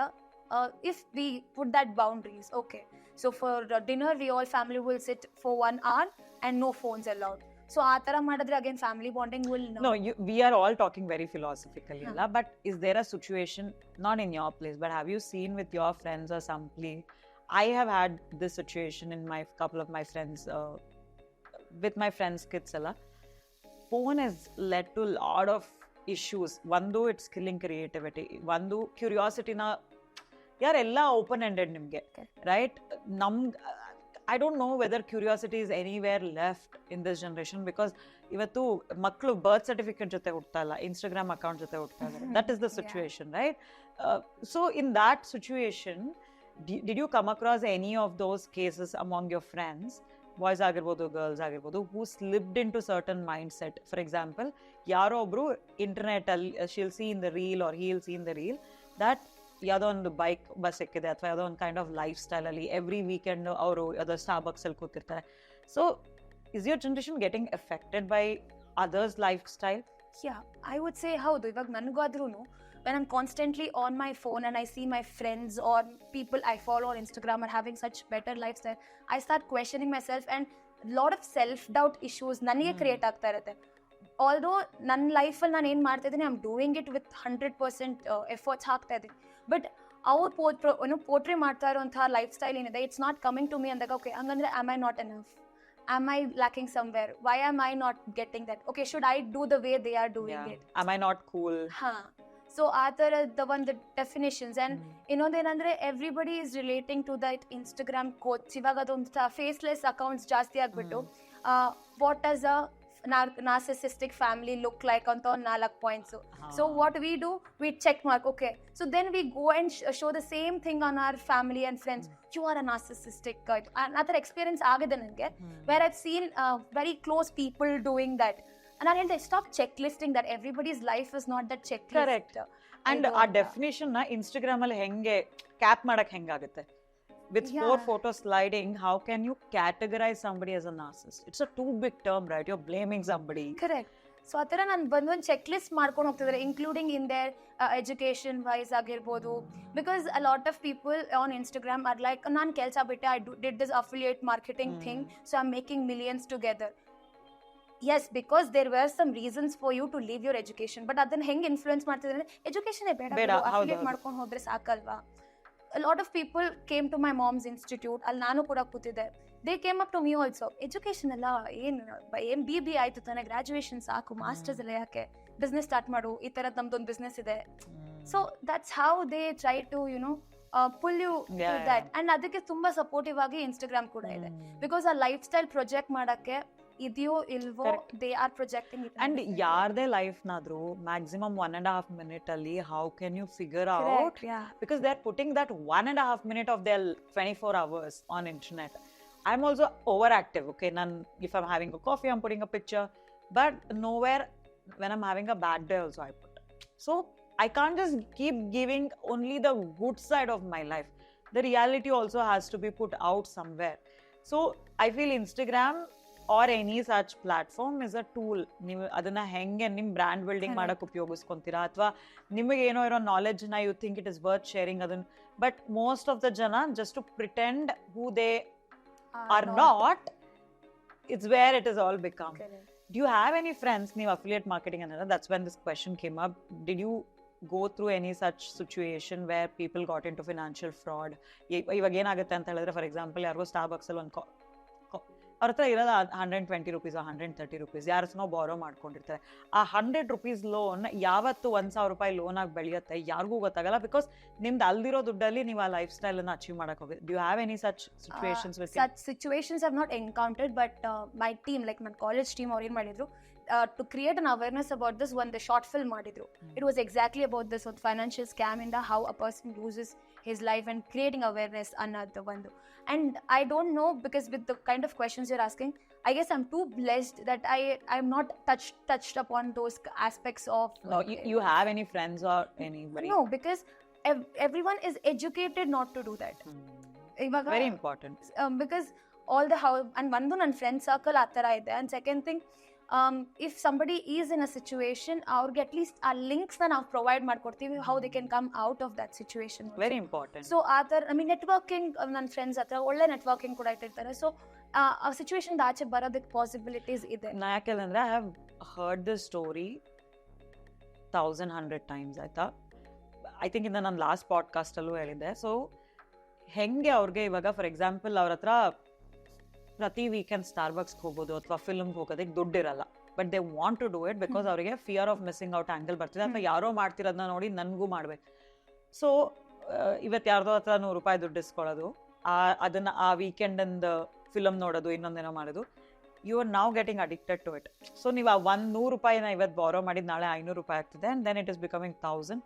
if we put that boundaries, okay, so for dinner we all family will sit for 1 hour and no phones allowed. So ಆ ಥರ ಮಾಡಿದ್ರೆ again family bonding will no, we are all talking very philosophically, but is there a situation, not in your place, but have you seen with your friends or somebody? I have had this situation in my couple of my friends, with my friends kids alla. Phone has led to a lot of issues. One, it's killing creativity. One, curiosity na ಎಲ್ಲ open ended ನಿಮಗೆ, right? I don't know whether curiosity is anywhere left in this generation, because ಇವತ್ತು ಮಕ್ಕಳು birth certificate ಜೊತೆ ಹುಡ್ತಾ ಇಲ್ಲ, Instagram account ಜೊತೆ ಹುಡ್ತಾ ಇದ್ದಾರೆ. That is the situation, right? So in that situation, did you come across any of those cases among your friends, boys ಆಗಿರ್ಬೋದು girls ಆಗಿರ್ಬೋದು, who slipped into certain mindset? For example, ಯಾರೋ ಒಬ್ರು ಇಂಟರ್ನೆಟಲ್ಲಿ she'll see in the reel or he'll see in the reel that ಯಾವುದೋ ಒಂದು bus ಸಿಕ್ಕಿದೆ ಅಥವಾ ಯಾವುದೋ ಒಂದು ಕೈಂಡ್ ಆಫ್ ಲೈಫ್ ಸ್ಟೈಲಲ್ಲಿ ಎವ್ರಿ ವೀಕೆಂಡ್ ಅವರು ಯಾವುದೋ ಸ್ಟಾರ್ಬಕ್ಸಲ್ಲಿ ಕೂತಿರ್ತಾರೆ. So is your generation getting affected by others life style? I would ಸೇ ಹೌದು. ಇವಾಗ ನನಗಾದ್ರೂ when I'm constantly on my phone and I see my friends or people I follow on Instagram are having such better lifestyle, I start questioning myself and lot of self-doubt issues ನನಗೆ create ಆಗ್ತಾ ಇರುತ್ತೆ. Although ನನ್ನ ಲೈಫಲ್ಲಿ ನಾನು ಏನು ಮಾಡ್ತಾ ಇದ್ದೀನಿ, I am doing it with 100% efforts ಹಾಕ್ತಾ ಇದ್ದೀನಿ. ಬಟ್ ಅವ್ರು ಪೋರ್ಟ್ರೇ ಮಾಡ್ತಾ ಇರೋಂಥ ಲೈಫ್ ಸ್ಟೈಲ್ ಏನಿದೆ, it's not coming to me ಅಂದಾಗ, ಓಕೆ ಹಂಗಂದ್ರೆ am I not enough? Am I lacking somewhere? Why am I not getting that? Okay, should I do the way they are doing it? Am I not cool? So ಆ ಥರದ ಒಂದು definitions. And ಇನ್ನೊಂದೇನಂದರೆ everybody is relating to that Instagram coach. ಇವಾಗ ಅದೊಂದು faceless accounts ಜಾಸ್ತಿ ಆಗಿಬಿಟ್ಟು what does a narcissistic family look like ಅಂತ ಒಂದು 4 points. So what we do, we check mark, okay, so then we go and show the same thing on our family and friends. You are a narcissistic. ಆ ಥರ experience ಆಗಿದೆ ನನಗೆ, where I've seen very close people doing that. ನಾನು ಹೇಳ್ದೆ, stop check listing that. Everybody's life is not that checklist. And ಆ definition ನ Instagram ಅಲ್ಲಿ ಹೆಂಗೆ ಕ್ಯಾಪ್ ಮಾಡಕ್ ಹೆಂಗಾಗುತ್ತೆ with 4 photos sliding, how can you categorize somebody as a narcissist? It's a too big term, right? You're blaming somebody. Correct. So ಆ ಥರ ನಾನು ಒಂದು ಚೆಕ್ ಲಿಸ್ಟ್ ಮಾಡ್ಕೊಂಡು ಹೋಗ್ತಿದ್ದಾರೆ, including in their education wise ಆಗಿರ್ಬೋದು. Because a lot of people on Instagram are like, ನಾನು ಕೆಲಸ ಬಿಟ್ಟೆ, I did this affiliate marketing thing, so I am making millions together. Yes, because there were some reasons for you to leave your education. But ಅದನ್ನ ಹೆಂಗೆ influence ಮಾಡ್ತಿದ್ದಾರೆ, education ಬೇಡ, affiliate ಮಾಡ್ಕೊಂಡು ಹೋದ್ರೆ ಸಾಕಲ್ವಾ. A lot of people came to my mom's institute, ಅಲ್ಲಿ ನಾನು ಕೂಡ ಕೂತಿದ್ದೆ. They came up to me also, education ಎಲ್ಲ ಏನು BB ಆಯ್ತು ತಾನೆ, ಗ್ರಾಜುಯೇಷನ್ ಸಾಕು, ಮಾಸ್ಟರ್ಸ್ ಎಲ್ಲ ಯಾಕೆ, ಬಿಸ್ನೆಸ್ ಸ್ಟಾರ್ಟ್ ಮಾಡು, ಈ ಥರದ್ದು ನಮ್ದೊಂದು ಬಿಸ್ನೆಸ್ ಇದೆ. So that's how they try to pull you to that. And ಅದಕ್ಕೆ ತುಂಬಾ ಸಪೋರ್ಟಿವ್ ಆಗಿ ಇನ್ಸ್ಟಾಗ್ರಾಮ್ ಕೂಡ ಇದೆ, ಬಿಕಾಸ್ ಆ ಲೈಫ್ ಸ್ಟೈಲ್ ಪ್ರೊಜೆಕ್ಟ್ ಮಾಡಕ್ಕೆ ಇದೆಯೋ ಇಲ್ವೋ, they are projecting it. And ಯಾರದೇ ಲೈಫ್ ನಾದ್ರೂ ಮ್ಯಾಕ್ಸಿಮಮ್ 1.5 minute ಅಲ್ಲಿ how can you figure out, because they are putting that 1.5 minute of their 24 hours on internet. I'm also overactive, okay? If I'm having a coffee, I'm putting a picture, but nowhere when I'm having a bad day also I put. So I can't just keep giving only the good side of my life. The reality also has to be put out somewhere. So I feel Instagram or any such platform is a tool. ನೀವು ಅದನ್ನ ಹೆಂಗೆ ನಿಮ್ಮ brand building ಮಾಡಕ್ಕೆ ಉಪಯೋಗಿಸ್ಕೊಂತೀರಾ, ಅಥವಾ ನಿಮಗೆ ಏನೋ ಇರೋ knowledge ನ you think it is worth sharing ಅದನ್ನ. ಬಟ್ ಮೋಸ್ಟ್ ಆಫ್ ದ ಜನ just to pretend who they are not, it's where it is all become. Correct. Do you have any friends ನೀವು affiliate marketing and that's when this question came up. Did you go through any such situation where people got into financial fraud? ಇವಾಗ ಏನಾಗುತ್ತೆ ಅಂತ ಹೇಳಿದ್ರೆ, for example ಯಾರಿಗೋ Starbucks ಅಲ್ಲಿ ಒಂದು ಅವ್ರ ಹತ್ರ ಇರೋದು 120 rupees, 130 rupees, ಯಾರ ಹತ್ರನೋ ಬಾರೋ ಮಾಡ್ಕೊಂಡಿರ್ತಾರೆ. ಆ 100 rupees ಲೋನ್ ಯಾವತ್ತು 1,000 ರೂಪಾಯಿ ಲೋನ್ ಆಗಿ ಬೆಳೆಯುತ್ತೆ ಯಾರಿಗೂ ಗೊತ್ತಾಗಲ್ಲ, ಬಿಕಾಸ್ ನಿಮ್ದು ಅಲ್ದಿರೋ ದುಡ್ಡಲ್ಲಿ ನೀವು ಆ ಲೈಫ್ ಸ್ಟೈಲ್ ಅನ್ನು ಅಚೀವ್ ಮಾಡಕ್ ಹೋಗಿ. Do you have any such situations? Such situations I have not encountered, but my team, like ನನ್ನ ಕಾಲೇಜ್ ಟೀಮ್ ಅವ್ರು ಏನು ಮಾಡಿದ್ರು, to create an awareness about this, ಒಂದು ಶಾರ್ಟ್ ಫಿಲ್ಮ್ ಮಾಡಿದ್ರು. It was exactly about this ಒಂದು financial scam ಇಂದ how a person loses his life and creating awareness ಅನ್ನೋದು ಒಂದು. And I don't know, because with the kind of questions you're asking, I guess I'm too blessed that I'm not touched upon those aspects of. No, you have any friends or anybody? No, because everyone is educated not to do that. Very important. Because all the how, and one ನನ್ನ friend circle ಆ ಥರ ಇದೆ. And second thing, if somebody is in a situation, ಅವ್ರಿಗೆ at least ಆ links ನಾವು provide ಮಾಡ್ಕೊಡ್ತೀವಿ, how they can come out of that situation. Very important. So ಆ ಥರ, I mean, ನೆಟ್ವರ್ಕಿಂಗ್, ನನ್ನ ಫ್ರೆಂಡ್ಸ್ ಹತ್ರ ಒಳ್ಳೆ ನೆಟ್ವರ್ಕಿಂಗ್ ಕೂಡ ಇಟ್ಟಿರ್ತಾರೆ. ಸೊ ಆ ಸಿಚುವೇಶನ್ ಆಚೆ ಬರೋದಕ್ಕೆ ಪಾಸಿಬಿಲಿಟೀಸ್ ಇದೆ. ನಾ ಯಾಕೆಂದ್ರೆ I have heard this story 1,100 times ಆಯ್ತಾ. ಐ ಥಿಂಕ್ ಇಂದ ನಾನು ಲಾಸ್ಟ್ ಪಾಡ್ಕಾಸ್ಟ್ ಅಲ್ಲೂ ಹೇಳಿದ್ದೆ. ಸೊ ಹೆಂಗೆ ಅವ್ರಿಗೆ ಇವಾಗ ಫಾರ್ ಎಕ್ಸಾಂಪಲ್ ಅವ್ರ ಹತ್ರ ಪ್ರತಿ ವೀಕೆಂಡ್ ಸ್ಟಾರ್ಬಕ್ಸ್ಗೆ ಹೋಗೋದು ಅಥವಾ ಫಿಲ್ಮ್ಗೆ ಹೋಗೋದಕ್ಕೆ ದುಡ್ಡಿರಲ್ಲ, but they want to do it because ಅವರಿಗೆ fear of missing out angle ಬರ್ತಿದೆ, ಅಥವಾ ಯಾರೋ ಮಾಡ್ತಿರೋದನ್ನ ನೋಡಿ ನನಗೂ ಮಾಡ್ಬೇಕು. ಸೊ ಇವತ್ತು ಯಾರ್ದೋ ಹತ್ರ 100 ರೂಪಾಯಿ ದುಡ್ಡು ಇಸ್ಕೊಳ್ಳೋದು, ಅದನ್ನ ಆ ವೀಕೆಂಡ್ ಫಿಲಮ್ ನೋಡೋದು, ಇನ್ನೊಂದೇನೋ ಮಾಡೋದು. You are now getting addicted to it. So ನೀವು ಆ 100 ರೂಪಾಯಿನ ಇವತ್ತು ಬಾರೋ ಮಾಡಿದ್ದು ನಾಳೆ 500 ರೂಪಾಯಿ ಆಗ್ತಿದೆ, and then it is becoming 1,000.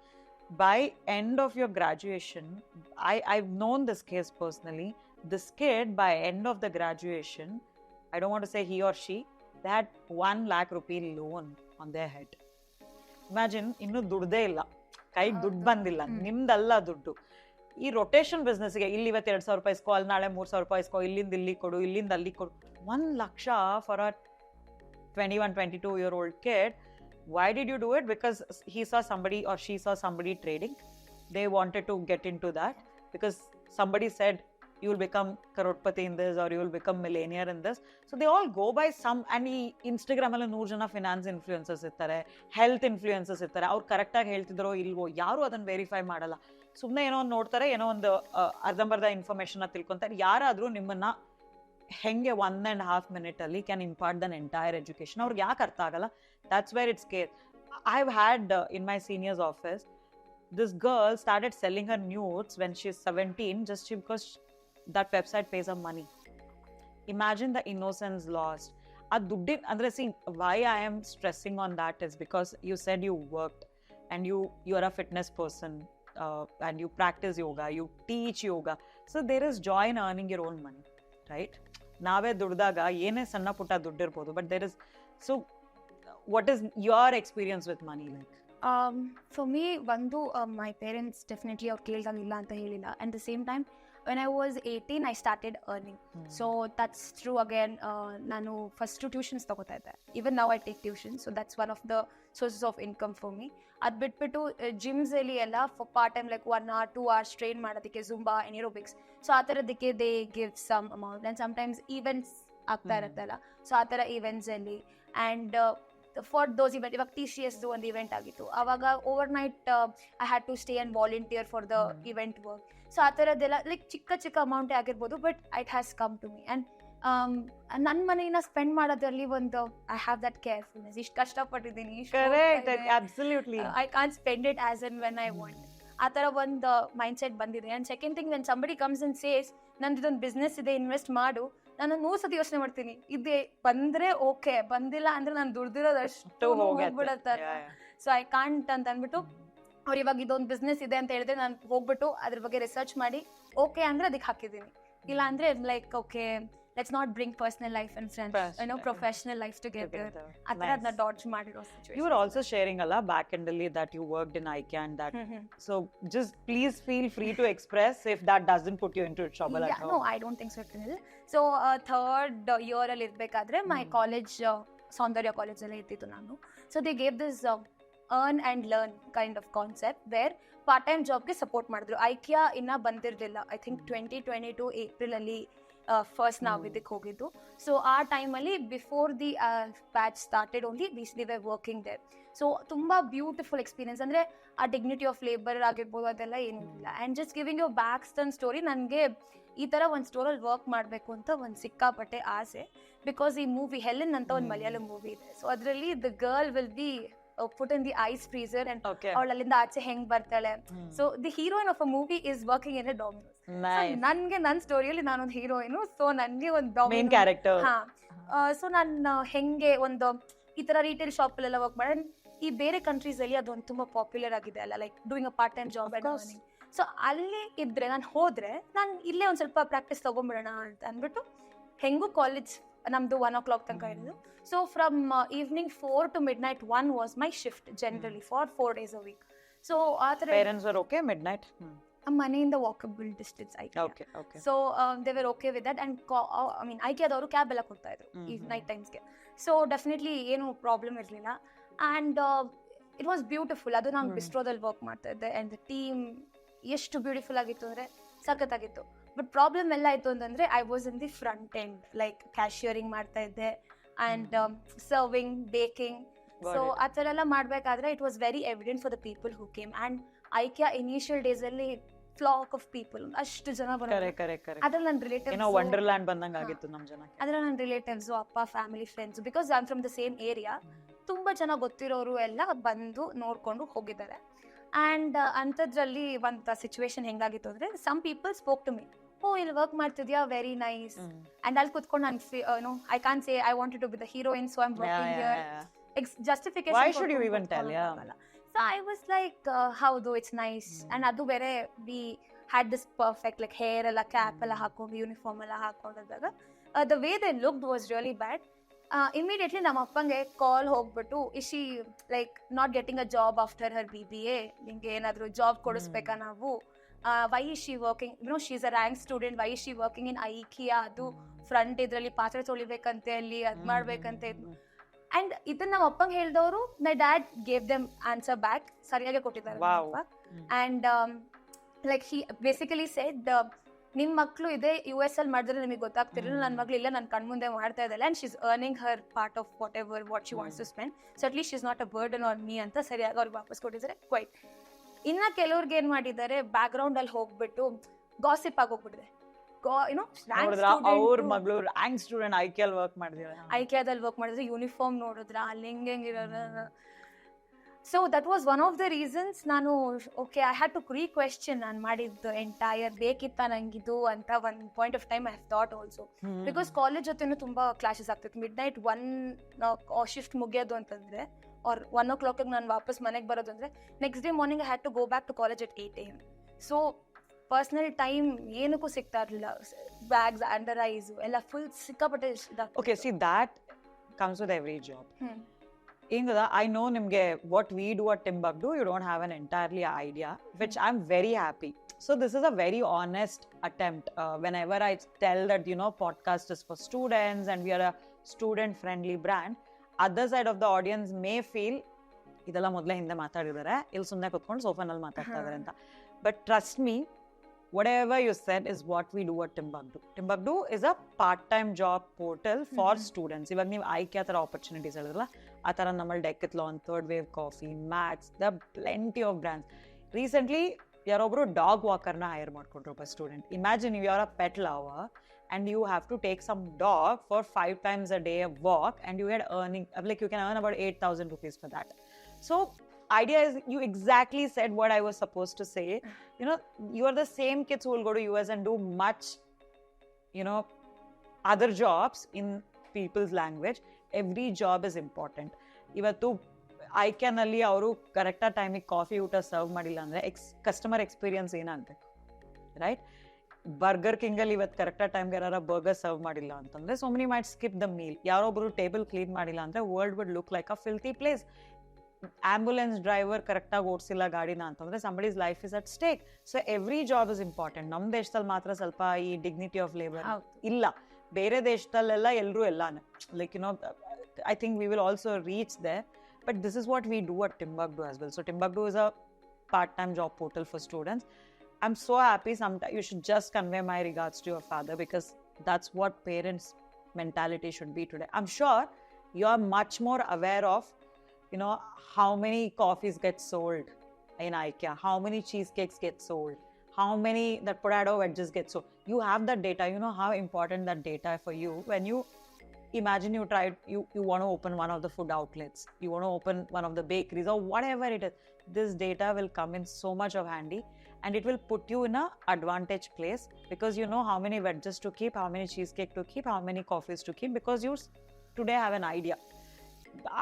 By end of your graduation, I've known this case personally. This kid, by end of the graduation, I don't want to say he or she, they had 1 lakh rupee loan on their head. Imagine, ಇನ್ನೂ ದುಡ್ಡೇ ಇಲ್ಲ, ಕೈಗೆ ದುಡ್ಡು ಬಂದಿಲ್ಲ, ನಿಮ್ದಲ್ಲ ದುಡ್ಡು. ಈ rotation ಬಿಸ್ನೆಸ್ಗೆ ಇಲ್ಲಿ ಇವತ್ತು 2,000 ರೂಪಾಯಿ ಇಸ್ಕೋ, ಅಲ್ಲಿ ನಾಳೆ 3,000 ರೂಪಾಯಿ ಇಸ್ಕೋ, ಇಲ್ಲಿಂದ ಇಲ್ಲಿ ಕೊಡು, ಇಲ್ಲಿಂದ ಅಲ್ಲಿ ಕೊಡು. 1 lakh for a 21-22-year-old kid. Why did you do it? Because he saw somebody or she saw somebody trading. They wanted to get into that because somebody said you will become crorepati in this or you will become millionaire in this. So they all go by some, and Instagram alli 100 jana finance influencers ittare, health influencers ittare. ಅವರು correct ಆಗಿ ಹೇಳ್ತಿದ್ರೋ ಇಲ್ವೋ ಯಾರು ಅದನ್ನ verify ಮಾಡಲ್ಲ. ಸುಮ್ಮನೆ ಏನೋ ಒಂದು ನೋಡ್ತಾರೆ, ಏನೋ ಒಂದು ಅರ್ಧಂಬರ್ಧ ಇನ್ಫಾರ್ಮೇಶನ್ ತಿಳ್ಕೊಂತಾರೆ. ಯಾರಾದ್ರೂ ನಿಮ್ಮನ್ನ ಹೆಂಗೆ 1.5 minute ಅಲ್ಲಿ can impart then entire education, ಅವ್ರಿಗೆ ಯಾಕೆ ಅರ್ಥ ಆಗಲ್ಲ? That's where it's scared. I've had in my senior's office, this girl started selling her nudes when she's 17 just because that website pays her money. Imagine the innocence lost. Andre, see, why I am stressing on that is because you said you worked and you are a fitness person and you practice yoga, you teach yoga. So there is joy in earning your own money, right? ನಾವೇ ದುಡ್ದಾಗ ಏನೇ ಸಣ್ಣ ಪುಟ್ಟ ದುಡ್ಡಿರ್ಬೋದು, but there is. So what is your experience with money like? For me, my parents definitely ಅವ್ರು ಕೇಳ್ದಾಗ ಇಲ್ಲ ಅಂತ ಹೇಳಿಲ್ಲ. At the same time, when I was 18, I started earning. So that's true again. ನಾನು ಫಸ್ಟ್ ಟ್ಯೂಷನ್ಸ್ ತಗೋತಾ ಇದ್ದೆ. Even now I take tuition. So that's one of the sources of income for me. ಅದು ಬಿಟ್ಬಿಟ್ಟು gyms ಅಲ್ಲಿ ಎಲ್ಲ for part time like 1 hour 2 hours train ಮಾಡೋದಕ್ಕೆ Zumba aerobics. So ಆ ಥರದಕ್ಕೆ they give some amount. And sometimes events ಆಗ್ತಾ ಇರುತ್ತಲ್ಲ, so ಆ ಥರ ಈವೆಂಟ್ಸ್ ಅಲ್ಲಿ ಆ್ಯಂಡ್ ಫಾರ್ ದೋಸ್ ಇವೆಂಟ್, ಇವಾಗ TCS ಒಂದು ಇವೆಂಟ್ ಆಗಿತ್ತು, ಅವಾಗ overnight I had to stay and volunteer for the event work. So ಆ ಥರದ್ದೆಲ್ಲ ಲೈಕ್ ಚಿಕ್ಕ ಚಿಕ್ಕ ಅಮೌಂಟೇ ಆಗಿರ್ಬೋದು, but it has come to me. And ನನ್ನ ಮನೆಯನ್ನ ಸ್ಪೆಂಡ್ ಮಾಡೋದ್ರಲ್ಲಿ ಒಂದು ಐ ಹ್ಯಾವ್ ದಟ್ ಕೇರ್ಫುಲ್ನೆಸ್. ಇಷ್ಟು ಕಷ್ಟಪಟ್ಟಿದ್ದೀನಿ, I can't spend it as and when I want. ಆ ಥರ ಒಂದು ಮೈಂಡ್ ಸೆಟ್ ಬಂದಿದೆ. And second thing, when somebody comes and says ನಂದು ಇದೊಂದು ಬಿಸ್ನೆಸ್ ಇದೆ, ಇನ್ವೆಸ್ಟ್ ಮಾಡು, ನಾನು 100 ಸತಿ ಯೋಚನೆ ಮಾಡ್ತೀನಿ, ಇದೇ ಬಂದ್ರೆ ಓಕೆ, ಬಂದಿಲ್ಲ ಅಂದ್ರೆ ನಾನು ದುಡ್ದಿರೋದಷ್ಟು ಹೋಗ್ಬಿಡತ್ತಾರೆ. ಸೊ ಐ ಕಾಂಟ್ ಅಂತ ಅಂದ್ಬಿಟ್ಟು ಅವ್ರು ಇವಾಗ ಇದೊಂದು ಬಿಸ್ನೆಸ್ ಇದೆ ಅಂತ ಹೇಳಿದ್ರೆ ನಾನು ಹೋಗ್ಬಿಟ್ಟು ಅದ್ರ ಬಗ್ಗೆ ರಿಸರ್ಚ್ ಮಾಡಿ ಓಕೆ ಅಂದ್ರೆ ಅದಕ್ಕೆ ಹಾಕಿದ್ದೀನಿ. ಇಲ್ಲ ಅಂದ್ರೆ like okay, let's not bring personal life and professional life together. Adna dodge madiro situation. You were also sharing back endly that you worked in IKEA and that. So just please feel free to express if that doesn't put you into trouble at all. No, I don't think so. So third year ಅಲ್ಲಿ ಇರ್ಬೇಕಾದ್ರೆ my college Soundarya college ಅಲ್ಲಿ ಇದ್ದಿತ್ತು ನಾನು. So they gave this earn and learn kind of concept where part time job ಗೆ support ಮಾಡಿದ್ರು. IKEA ಇನ್ನ ಬಂದಿರಲಿಲ್ಲ. I think 2022 April ಅಲ್ಲಿ ಫಸ್ಟ್ ನಾವು ಇದಕ್ಕೆ ಹೋಗಿದ್ದು. ಸೊ ಆ ಟೈಮಲ್ಲಿ before the batch started only we were working there. So ತುಂಬ ಬ್ಯೂಟಿಫುಲ್ ಎಕ್ಸ್ಪೀರಿಯನ್ಸ್. ಅಂದರೆ ಆ ಡಿಗ್ನಿಟಿ ಆಫ್ ಲೇಬರ್ ಆಗಿರ್ಬೋದು, ಅದೆಲ್ಲ ಏನೂ ಇಲ್ಲ. And just giving you back stun story, ನನಗೆ ಈ ಥರ ಒಂದು ಸ್ಟೋರಲ್ಲಿ ವರ್ಕ್ ಮಾಡಬೇಕು ಅಂತ ಒಂದು ಸಿಕ್ಕಾಪಟ್ಟೆ ಆಸೆ. ಬಿಕಾಸ್ ಈ ಮೂವಿ ಹೆಲೆನ್ ಅಂತ ಒಂದು ಮಲಯಾಳಂ ಮೂವಿ ಇದೆ. ಸೊ ಅದರಲ್ಲಿ the girl will be put in the ice freezer and ಅವಳು ಅಲ್ಲಿಂದ ಆಚೆ ಹೆಂಗ್ ಬರ್ತಾಳೆ. So the heroine of a movie is working in a Domino's. ನನ್ಗೆ ನನ್ನ ಸ್ಟೋರಿಯಲ್ಲಿ ನಾನೊಂದು ಹೀರೋಯಿನು. ಸೊ ನನ್ಗೆ ಒಂದು ಮೇನ್ ಕ್ಯಾರೆಕ್ಟರ್. ಸೊ ನಾನು ಹೆಂಗೆ ಒಂದು ಈ ತರ ರಿಟೇಲ್ ಶಾಪ್ ಅಲ್ಲೆಲ್ಲ ವರ್ಕ್ ಮಾಡಿ, ಈ ಬೇರೆ ಕಂಟ್ರೀಸ್ ಅಲ್ಲಿ ಅದೊಂದು ತುಂಬಾ ಪಾಪ್ಯುಲರ್ ಆಗಿದೆ ಅಲ್ಲ, like doing a part time job and earning. So ಅಲ್ಲಿ ಇದ್ರೆ ನಾನು ಹೋದ್ರೆ ನಾನು ಇಲ್ಲೇ ಒಂದ್ ಸ್ವಲ್ಪ ಪ್ರಾಕ್ಟೀಸ್ ತಗೊಂಡ್ಬಿಡೋಣ ಅಂತ ಅಂದ್ಬಿಟ್ಟು, ಹೆಂಗೂ ಕಾಲೇಜ್ ನಮ್ದು 1 o'clock ತನಕ ಇರೋದು. So from evening 4 to midnight 1 was my shift generally for 4 days a week. ಸೊ ಆ ಥರ parents were okay midnight? ಮನೆಯಿಂದ walkable distance IKEA. So they were okay with that. And I mean ಐಕೆದವರು cab ಎಲ್ಲ ಕೊಡ್ತಾ ಇದ್ರು ಈ ನೈಟ್ ಟೈಮ್ಸ್ಗೆ. ಸೊ ಡೆಫಿನೆಟ್ಲಿ ಏನು ಪ್ರಾಬ್ಲಮ್ ಇರಲಿಲ್ಲ. And it was beautiful. ಅದು ನಾನು ಬಿಸ್ಟ್ರೋದಲ್ಲಿ ವರ್ಕ್ ಮಾಡ್ತಾ ಇದ್ದೆ. ಆ್ಯಂಡ್ ದ ಟೀಮ್ ಎಷ್ಟು ಬ್ಯೂಟಿಫುಲ್ ಆಗಿತ್ತು ಅಂದರೆ ಸಖತ್ತಾಗಿತ್ತು. ಬಟ್ ಪ್ರಾಬ್ಲಮ್ ಎಲ್ಲ ಆಯಿತು ಅಂತಂದರೆ I was in the front end, like cashiering ಮಾಡ್ತಾ ಇದ್ದೆ ಆ್ಯಂಡ್ ಸರ್ವಿಂಗ್, ಬೇಕಿಂಗ್. ಸೊ ಆ ಥರ ಎಲ್ಲ ಮಾಡಬೇಕಾದ್ರೆ it was very evident for the people who came. And IKEA initial days ಅಲ್ಲಿ ಫ್ಲಾಕ್ ಆಫ್ ಪೀಪಲ್, ಅಷ್ಟು ಜನ ಬರೋದು. ಅದ್ರಲ್ಲಿ ನನ್ನ ರಿಲೇಟಿವ್ಸ್, ವಂಡರ್ಲ್ಯಾಂಡ್ ಬಂದಂಗೆ ಆಗಿತ್ತು ನಮ್ಮ ಜನ. ಅದ್ರಲ್ಲಿ ನನ್ನ ರಿಲೇಟಿವ್ಸು, ಅಪ್ಪ, family, friends, because I am from the same area. ತುಂಬ ಜನ ಗೊತ್ತಿರೋರು ಎಲ್ಲ ಬಂದು ನೋಡ್ಕೊಂಡು ಹೋಗಿದ್ದಾರೆ. ಆ್ಯಂಡ್ ಅಂಥದ್ರಲ್ಲಿ ಒಂದು ಸಿಚುವೇಶನ್ ಹೆಂಗಾಗಿತ್ತು ಅಂದರೆ, some people spoke to me, oh ಇಲ್ಲಿ ವರ್ಕ್ ಮಾಡ್ತಿದ್ಯಾ, ವೆರಿ ನೈಸ್. ಆ್ಯಂಡ್ ಅಲ್ಲಿ ಕುತ್ಕೊಂಡು ನಾನು I can't say I wanted to be the heroine, so I am working here. Justification why should you even tell? So I was like ಹೌದು, it's nice. And ಅದು ಬೇರೆ we had this perfect like hair ಎಲ್ಲ, cap ಎಲ್ಲ ಹಾಕೊಂಡು, uniform ಎಲ್ಲ ಹಾಕೊಂಡಿದ್ದಾಗ the way they looked was really bad. Immediately ನಮ್ಮ ಅಪ್ಪಂಗೆ ಕಾಲ್ ಹೋಗ್ಬಿಟ್ಟು, is she like not getting a job after her BBA, ನಿಂಗೆ ಏನಾದರೂ ಜಾಬ್ ಕೊಡಿಸ್ಬೇಕಾ ನಾವು? Why is she working, she is a rank student, why is she working in IKEA, ಅದು front ಇದರಲ್ಲಿ ಪಾತ್ರೆ ತೊಳಿಬೇಕಂತೆ, ಅಲ್ಲಿ ಅದು ಮಾಡ್ಬೇಕಂತೆ. ಆ್ಯಂಡ್ ಇದನ್ನ ನಮ್ಮ ಅಪ್ಪಂಗೆ ಹೇಳಿದವರು, my dad gave them answer back, ಸರಿಯಾಗಿ ಕೊಟ್ಟಿದ್ದಾರೆ. And like he basically said, ನಿಮ್ಮ ಮಕ್ಕಳು ಇದೆ US ಅಲ್ಲಿ ಮಾಡಿದ್ರೆ ನಿಮಗೆ ಗೊತ್ತಾಗ್ತಿರಲಿಲ್ಲ, ನನ್ನ ಮಗಳು ಇಲ್ಲ ನನ್ನ ಕಣ್ಮುಂದೆ ಮಾಡ್ತಾ ಇದ್ದಾಳೆ, and she is earning her part of whatever what she wants to spend, so at least she is not a burden on me ಅಂತ ಸರಿಯಾಗಿ ಅವ್ರಿಗೆ ವಾಪಸ್ ಕೊಟ್ಟಿದ್ದಾರೆ. ಕ್ವೈಟ್. ಇನ್ನು ಕೆಲವ್ರಿಗೆ ಏನು ಮಾಡಿದ್ದಾರೆ, ಬ್ಯಾಕ್ ಗ್ರೌಂಡ್ ಅಲ್ಲಿ ಹೋಗ್ಬಿಟ್ಟು ಗಾಸಿಪ್ ಆಗಿ ಹೋಗ್ಬಿಟ್ಟಿದೆ. ಅವ್ರ ಮಗಳು ರ್ಯಾಂಕ್ ಸ್ಟೂಡೆಂಟ್ ಐಕಿಯಲ್ಲಿ ವರ್ಕ್ ಮಾಡಿದ್ರೆ ಯೂನಿಫಾರ್ಮ್ ನೋಡಿದ್ರ ಅಲ್ಲಿ ಹೆಂಗಿರೋದು. So that was one of the reasons ನಾನು okay I had to question ನಾನು ಮಾಡಿದ್ದು ಎಂಟೈರ್ ಬೇಕಿತ್ತ ನಂಗಿದು ಅಂತ ಒಂದು point of time I have thought also. Because college ಜೊತೆನೂ ತುಂಬ ಕ್ಲಾಸಸ್ ಆಗ್ತಿತ್ತು. ಮಿಡ್-ನೈಟ್ 1 ಶಿಫ್ಟ್ ಮುಗಿಯೋದು ಅಂತಂದರೆ, ಆರ್ 1 o'clock ನಾನು ವಾಪಸ್ ಮನೆಗೆ ಬರೋದು ಅಂದರೆ, next day morning I had to go back to college at 8 AM. So personal time ಏನಕ್ಕೂ ಸಿಗ್ತಾ ಇರಲಿಲ್ಲ. ಬ್ಯಾಗ್ಸ್, ಅಂಡರ್ ಐಸ್ ಎಲ್ಲ ಫುಲ್ ಸಿಕ್ಕಾಪಟ್ಟೆ. Okay, see that comes with every job. Ingada, I know nimge what we do at Timbuktu, you don't have an entirely idea, which I'm very happy. So this is a very honest attempt. Whenever I tell that, podcast is for students and we are a student-friendly brand, other side of the audience may feel, ಇದೆಲ್ಲ ಮೊದಲೇ ಹಿಂದೆ ಮಾತಾಡಿದ್ದಾರೆ, ಇಲ್ಲಿ ಸುಮ್ಮನೆ ಕುತ್ಕೊಂಡು ಸೋಫಾನಲ್ಲಿ ಮಾತಾಡ್ತಾ ಇದ್ದಾರೆ ಅಂತ. But trust me, whatever you said is what we do at Timbuktu. Timbuktu is a part-time job portal for students. ಇವಾಗ ನೀವು ಆಯ್ಕೆ ಆ ಥರ ಆಪರ್ಚುನಿಟೀಸ್ ಹೇಳಿದ್ರಲ್ಲ, ಆ ಥರ ನಮ್ಮಲ್ಲಿ Decathlon, third wave coffee, Max, the plenty of brands. Recently ಯಾರೊಬ್ರು ಡಾಗ್ ವಾಕರ್ನ ಹೈರ್ ಮಾಡ್ಕೊಂಡ್ರು ಒಬ್ಬ student. Imagine you are a pet lover and you have to take some dog for 5 times a day of walk and you get earning, like you can earn about 8,000 rupees for that. So idea is, you exactly said what I was supposed to say. You are the same kids who will go to US and do much other jobs in people's language. Every job is important. Ivattu ಐಕ್ಯಾನಲ್ಲಿ ಅವರು ಕರೆಕ್ಟಾಗಿ ಟೈಮಿಗೆ coffee ಊಟ serve ಮಾಡಿಲ್ಲ ಅಂದರೆ customer experience ಏನಾಗಬೇಕು, right? Burger ಕಿಂಗಲ್ಲಿ ಇವತ್ತು ಕರೆಕ್ಟಾಗಿ ಟೈಮ್ಗೆ ಯಾರು ಬರ್ಗರ್ ಸರ್ವ್ ಮಾಡಿಲ್ಲ ಅಂತಂದರೆ so many might skip the meal. ಯಾರೊಬ್ಬರು ಟೇಬಲ್ ಕ್ಲೀನ್ ಮಾಡಿಲ್ಲ ಅಂದರೆ world would look like a filthy place. Ambulance driver ಕರೆಕ್ಟಾಗಿ ಓಡಿಸಿಲ್ಲ ಗಾಡಿನ ಅಂತಂದರೆ somebody's life is at stake. So every job is important. ನಮ್ಮ ದೇಶದಲ್ಲಿ ಮಾತ್ರ ಸ್ವಲ್ಪ ಈ ಡಿಗ್ನಿಟಿ ಆಫ್ ಲೇಬರ್ ಇಲ್ಲ, ಬೇರೆ ದೇಶದಲ್ಲೆಲ್ಲ ಎಲ್ಲರೂ ಎಲ್ಲಾನು like I think we will also reach there. But this is what we do at Timbuktu as well. So Timbuktu is a part-time job portal for students. I'm so happy. Sometimes you should just convey my regards to your father, because that's what parents' mentality should be today. I'm sure you are much more aware of, how many coffees get sold in IKEA, how many cheesecakes get sold, how many that potato wedges get sold. You have that data. You know how important that data for you. When you imagine you want to open one of the food outlets, you want to open one of the bakeries or whatever it is, this data will come in so much of handy, and it will put you in a advantage place, because you know how many wedges to keep, how many cheesecake to keep, how many coffees to keep, because you today have an idea.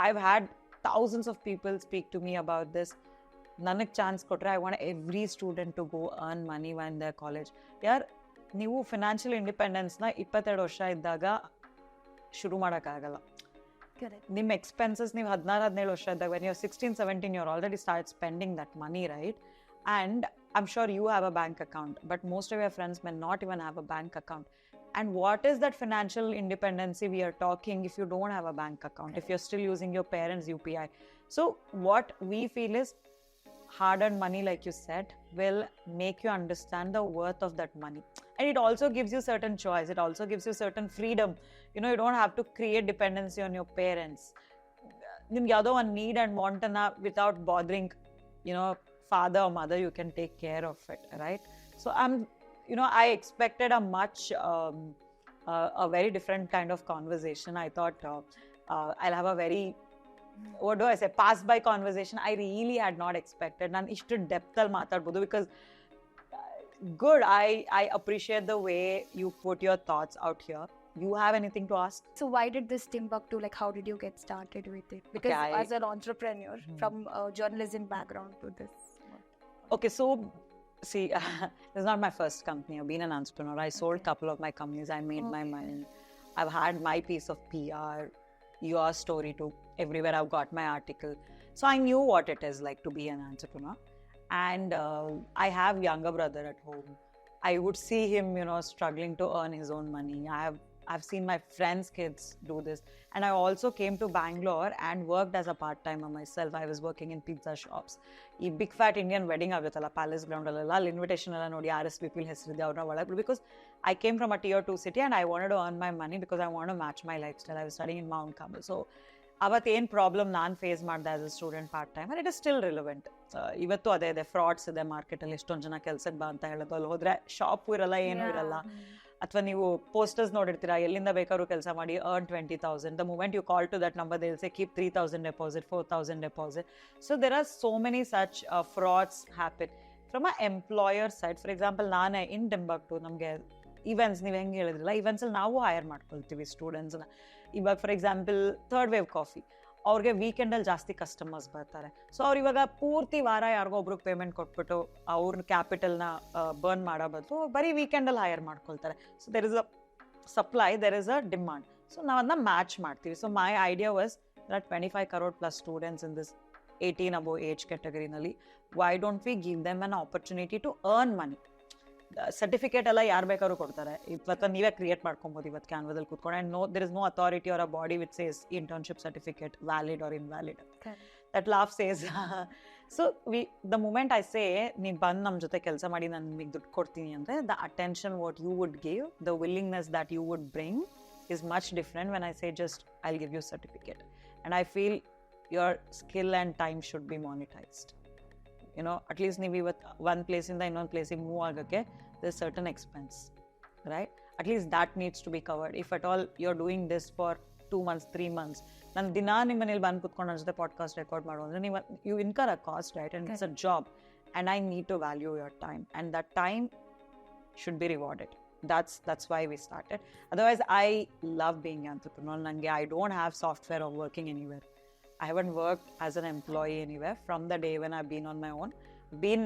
I've had thousands of people speak to me about this. Nanak chance kotre, I want every student to go earn money when they're college. Yaar, ನೀವು financial ಇಂಡಿಪೆಂಡೆನ್ಸ್ನ 22 ವರ್ಷ ಇದ್ದಾಗ ಶುರು ಮಾಡೋಕ್ಕಾಗಲ್ಲ. ನಿಮ್ಮ expenses ನೀವು 16-17 ವರ್ಷ ಇದ್ದಾಗ, when you're 16-17, you're already start spending that money, right? And I'm sure you have a bank account, but most of your friends may not even have a bank account. And what is that financial independency we are talking if you don't have a bank account, if you're still using your parents' UPI? So what we feel is hard-earned money, like you said, will make you understand the worth of that money. And it also gives you certain choice. It also gives you certain freedom. You don't have to create dependency on your parents. Nimge yado one need and want na without bothering, father or mother, you can take care of it, right? So I expected a much, a very different kind of conversation. I thought I'll have a very, what do I say, pass by conversation. I really had not expected. Nan ishtu depth al matadbodu, because good, I appreciate the way you put your thoughts out here. You have anything to ask? So why did this Timbuktu, like how did you get started with it? Because as an entrepreneur from a journalism background to this. Okay, so see, this is not my first company. I've been an entrepreneur. I sold a couple of my companies. I made my money. I've had my piece of PR, your story too. Everywhere I've got my article. So I knew what it is like to be an entrepreneur. And I have younger brother at home. I would see him, struggling to earn his own money. I've seen my friends' kids do this. And I also came to Bangalore and worked as a part-timer myself. I was working in pizza shops. ಈ big fat Indian wedding ಆಗುತ್ತಲ್ಲ palace ಗ್ರೌಂಡಲ್ಲೆಲ್ಲ, ಅಲ್ಲಿ invitation ಎಲ್ಲ ನೋಡಿ RSVP ಹೆಸರಿದೆ ಅವ್ರನ್ನ ಒಳಗೆ, because I came from a tier 2 city and I wanted to earn my money because I want to match my lifestyle. I was studying in Mount Carmel. So ಅವತ್ತೇನು problem ನಾನು face ಮಾಡಿದೆ as a student part time, it is still relevant. ಇವತ್ತು ಅದೇ ಇದೆ, frauds ಇದೆ ಮಾರ್ಕೆಟಲ್ಲಿ. ಎಷ್ಟೊಂದು ಜನ ಕೆಲ್ಸಕ್ಕೆ ಬಾ ಅಂತ ಹೇಳೋದು, ಅಲ್ಲಿ ಹೋದರೆ ಶಾಪು ಇರಲ್ಲ, ಏನೂ ಇರಲ್ಲ. ಅಥವಾ ನೀವು ಪೋಸ್ಟರ್ಸ್ ನೋಡಿರ್ತೀರಾ, ಎಲ್ಲಿಂದ ಬೇಕಾದ್ರೂ ಕೆಲಸ ಮಾಡಿ, earn 20,000. The moment you call to that number, they'll say keep 3,000 deposit, 4,000 deposit. So there are so many such frauds happen. From an employer side, for example, ನಾನು in Timbuktu, ನಮಗೆ ಇವೆಂಟ್ಸ್, ನೀವು ಹೆಂಗೆ ಹೇಳಿದ್ರಲ್ಲ, ಇವೆಂಟ್ಸಲ್ಲಿ ನಾವು ಹೈರ್ ಮಾಡ್ಕೊಳ್ತೀವಿ ಸ್ಟೂಡೆಂಟ್ಸ್ನ. ಇವಾಗ for example third wave coffee, ಅವ್ರಿಗೆ ವೀಕೆಂಡಲ್ಲಿ ಜಾಸ್ತಿ ಕಸ್ಟಮರ್ಸ್ ಬರ್ತಾರೆ. ಸೊ ಅವ್ರು ಇವಾಗ ಪೂರ್ತಿ ವಾರ ಯಾರಿಗೋ ಒಬ್ರಿಗೆ ಪೇಮೆಂಟ್ ಕೊಟ್ಬಿಟ್ಟು ಅವ್ರ ಕ್ಯಾಪಿಟಲ್ನ ಬರ್ನ್ ಮಾಡೋ ಬದಲು ಬರೀ ವೀಕೆಂಡಲ್ಲಿ ಹೈರ್ ಮಾಡ್ಕೊಳ್ತಾರೆ. So there is a supply, there is a demand. So ನಾವು ಅದನ್ನ ಮ್ಯಾಚ್ ಮಾಡ್ತೀವಿ. So my idea was, there are 25 crore plus students in this 18 above age category nalli. Why don't we give them an opportunity to earn money? Certificate ಎಲ್ಲ ಯಾರು ಬೇಕಾದ್ರೂ ಕೊಡ್ತಾರೆ. ಇವತ್ತು ನೀವೇ create ಮಾಡ್ಕೊಬೋದು ಇವತ್ತು ಕ್ಯಾನ್ವದಲ್ಲಿ ಕೂತ್ಕೊಂಡು. And no there is no authority or a body which says internship certificate valid or invalid. That laugh says. So the moment I say ನೀನು ಬಂದು ನಮ್ಮ ಜೊತೆ ಕೆಲಸ ಮಾಡಿ ನಾನು ನಿಮಗೆ ದುಡ್ಡು ಕೊಡ್ತೀನಿ ಅಂದರೆ the attention what you would give, the willingness that you would bring is much different when I say just I'll give you a certificate. And I feel your skill and time should be monetized. You know, at least ನೀವು ಇವತ್ತು one place ಇಂದ ಇನ್ನೊಂದು ಪ್ಲೇಸಿಗೆ move ಆಗೋಕ್ಕೆ there's certain expense, right? At least that needs to be covered. If at all you're doing this for 2 months, 3 months, ನಾನು ದಿನ ನಿಮ್ಮ ಮನೇಲಿ ಬಂದು ಕುತ್ಕೊಂಡು ನನ್ನ ಜೊತೆ ಪಾಡ್ಕಾಸ್ಟ್ ರೆಕಾರ್ಡ್ ಮಾಡೋ ಅಂದರೆ ನೀವು you incur a cost, right? And it's a job and I need to value your time and that time should be rewarded. That's why we started. Otherwise, I love being an entrepreneur. I don't have software of working anywhere. I haven't worked as an employee anywhere from the day when I've been on my own. Been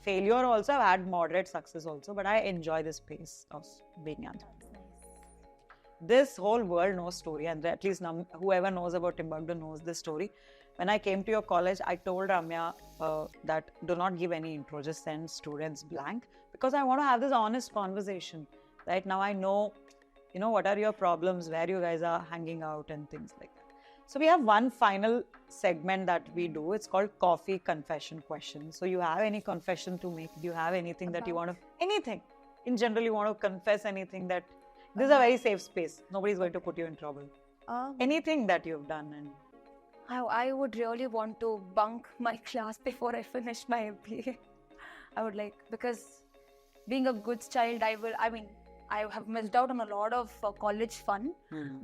failure also, I've had moderate success also, but I enjoy this space of being an entrepreneur. This whole world knows story, and at least whoever knows about Timbuktu knows this story. When I came to your college, I told Ramya that do not give any intro, just send students blank, because I want to have this honest conversation. Right now I know, you know, what are your problems, where you guys are hanging out and things like that. So we have one final segment that we do. It's called Coffee Confession Question. So you have any confession to make? Do you have anything that you want to, anything in general you want to confess, anything that, this is a very safe space. Nobody's going to put you in trouble. Anything that you've done. And I would really want to bunk my class before I finish my MBA. I would like, because being a good child, I have missed out on a lot of college fun.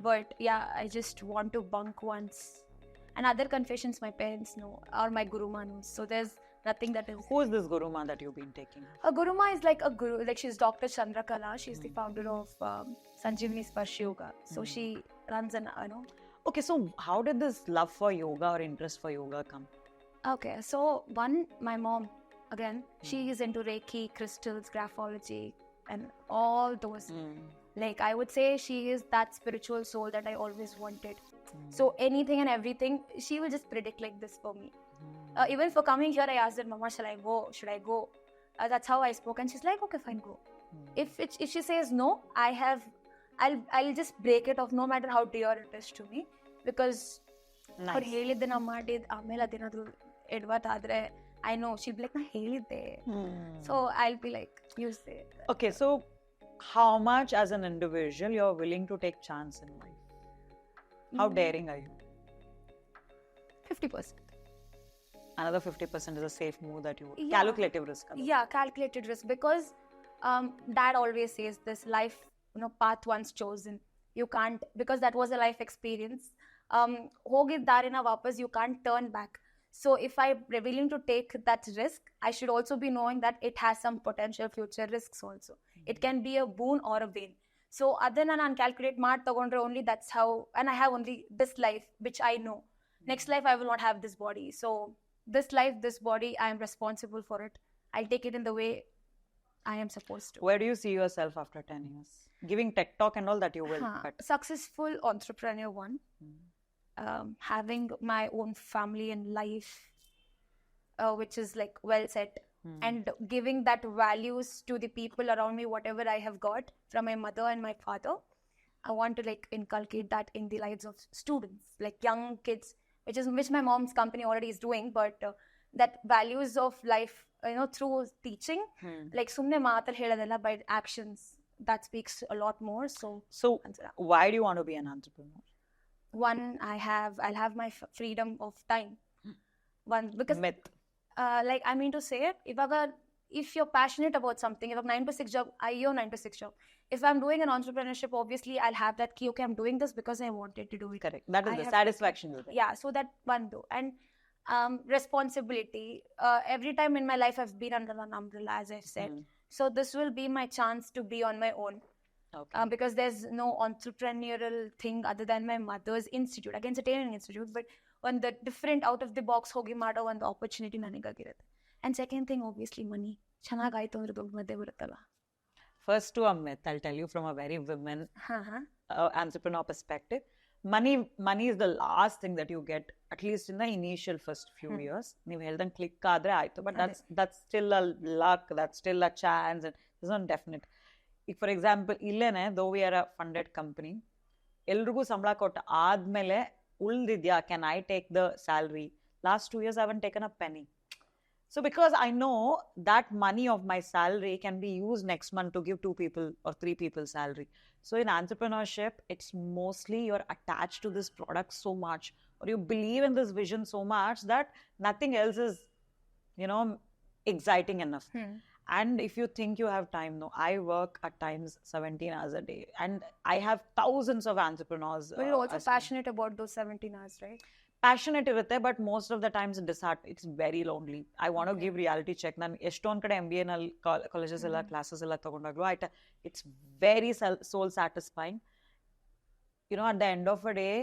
But yeah, I just want to bunk once. And other confessions my parents know or my Guruma knows. So there's nothing that is... Who is this Guruma that you've been taking? A Guruma is like a guru, like she's Dr. Chandrakala. She's the founder of Sanjeevani Sparsh Yoga. So she runs an, you know... Okay, so how did this love for yoga or interest for yoga come? Okay, so one, my mom, again, she is into Reiki, crystals, graphology, and all those. Like, I would say she is that spiritual soul that I always wanted. So anything and everything, she will just predict like this for me. Even for coming here, I asked her, Mama, shall I go? Should I go? That's how I spoke. And she's like, okay, fine, go. If she says no, I'll just break it off, no matter how dear it is to me. Because ಅವ್ರು ಹೇಳಿದ್ದೆ ನಾ ಮಾಡಿದ್ ಆಮೇಲೆ ಅದೇನಾದ್ರು ಎಡ್ವಟ್ ಆದ್ರೆ I know she'll be like ನಾ ಹೇಳಿದ್ದೆ. So I'll be like, you say. Okay, so how much as an individual you're willing to take chance in life? How daring are you? 50%. Another 50% is a safe move that you would. Yeah. Calculative risk. Yeah, calculated risk, because dad always says this life, you know, path once chosen, you can't, because that was a life experience. Hogid darina vapas, you can't turn back. So if I'm willing to take that risk, I should also be knowing that it has some potential future risks also. It can be a boon or a bane. So other than uncalculate maad tagondre only, that's how, and I have only this life which I know. Next life I will not have this body. So this life, this body, I am responsible for it. I'll take it in the way I am supposed to. Where do you see yourself after 10 years? Giving tech talk and all that you will. But... Successful entrepreneur, one. Having my own family and life, which is like well set. And giving that values to the people around me, whatever I have got from my mother and my father. I want to like inculcate that in the lives of students, like young kids, which my mom's company already is doing, but that values of life, you know, through teaching, like sumne maatar heladella, by actions, that speaks a lot more. So why do you want to be an entrepreneur? One, I'll have my freedom of time. One, because myth. Like I mean to say it, if you're passionate about something, if I'm 9 to 6 job, I own 9 to 6 job. If I'm doing an entrepreneurship, obviously I'll have that key, okay, I'm doing this because I wanted to do it. Correct. That is the satisfaction. Yeah, so that one though. And responsibility. Every time in my life I've been under an umbrella, as I've said. So this will be my chance to be on my own. Okay. Because there's no entrepreneurial thing other than my mother's institute. Again, it's a training institute, but on the different out of the box hogi ಮಾಡೋ ಒಂದು opportunity ನನಗಾಗಿರುತ್ತೆ. And second thing, obviously money. ಚೆನ್ನಾಗಾಯ್ತು ಅಂದ್ರೆ ದುಡ್ಡು ಮಧ್ಯೆ ಬರುತ್ತಲ್ಲ. First to a myth, I'll tell you from a very women entrepreneur perspective. money is the last thing that you get, at least in the initial first few years. ನೀವು ಹೇಳ್ದಂಗೆ click ಆದ್ರೆ ಆಯ್ತು, but that's still a luck, that's still a chance, and it's not definite. ಈಗ for example ಇಲ್ಲೇನೆ, though we are a funded company, ಎಲ್ರಿಗೂ ಸಂಬಳ ಕೊಟ್ಟ ಆದ್ಮೇಲೆ ಉಳ್ದಿದ್ಯಾ, can I take the salary? Last 2 years I haven't taken a penny. So because I know that money of my salary can be used next month to give 2 people or 3 people salary. So in entrepreneurship, it's mostly you're attached to this product so much, or you believe in this vision so much that nothing else is, exciting enough. And if you think you have time, no, I work at times 17 hours a day, and I have thousands of entrepreneurs. But you're also passionate about those 17 hours, right? Passionate irutte, but most of the times it's very lonely. I want to give reality check. Nan eston kade MBA nalli colleges ella classes ella tagondaglu it's very soul satisfying. At the end of the day,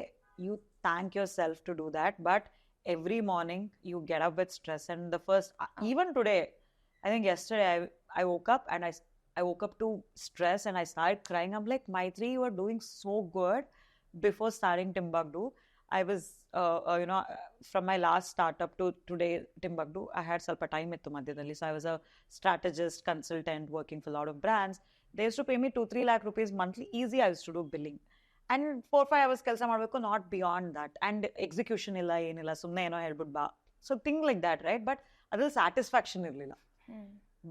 you thank yourself to do that, but every morning you get up with stress. And the first even today, I think yesterday I woke up and I woke up to stress and I started crying. I'm like, Maitri, you are doing so good. Before starting Timbuktu, I was, from my last startup to today, Timbuktu, I had ಸ್ವಲ್ಪ time ittu madhyadalli. So I was a strategist, consultant, working for a lot of brands. They used to pay me 2-3 lakh rupees monthly. Easy, I used to do billing. And 4-5 hours ಕೆಲಸ ಮಾಡಬೇಕು, not beyond that. And execution ಇಲ್ಲ, ಏನಿಲ್ಲ, ಸುಮ್ಮನೆ ಏನೋ ಹೇಳ್ಬಿಟ್ಟು ಬಾ. So things like that, right? But ಅದ್ರಲ್ಲಿ satisfaction ಇರಲಿಲ್ಲ.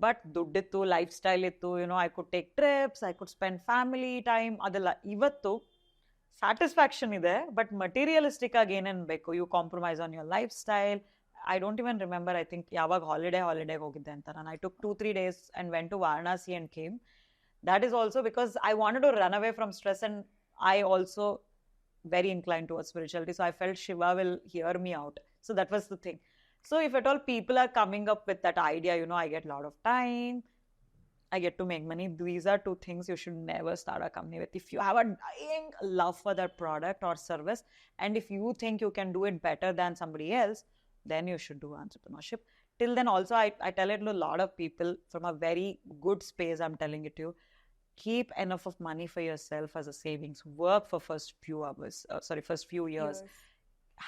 But ದುಡ್ಡಿತ್ತು, ಲೈಫ್ ಸ್ಟೈಲ್ ಇತ್ತು, I could take trips, I could spend family time, ಅದೆಲ್ಲ. ಇವತ್ತು ಸ್ಯಾಟಿಸ್ಫ್ಯಾಕ್ಷನ್ ಇದೆ, ಬಟ್ ಮಟೀರಿಯಲಿಸ್ಟಿಕ್ ಆಗಿ ಏನೇನು ಬೇಕು, you compromise on your lifestyle. I don't even remember, I think ಯಾವಾಗ ಹಾಲಿಡೇಗೆ ಹೋಗಿದ್ದೆ ಅಂತ ನಾನು. I took 2-3 days and went to Varanasi and came. That is also because I wanted to run away from stress, and I also very inclined towards spirituality, so I felt Shiva will hear me out. So that was the thing. So if at all people are coming up with that idea, I get a lot of time, I get to make money. These are 2 things you should never start a company with. If you have a dying love for that product or service, and if you think you can do it better than somebody else, then you should do entrepreneurship. Till then also, I tell it to a lot of people from a very good space. I'm telling it to you. Keep enough of money for yourself as a savings. Work for first few years.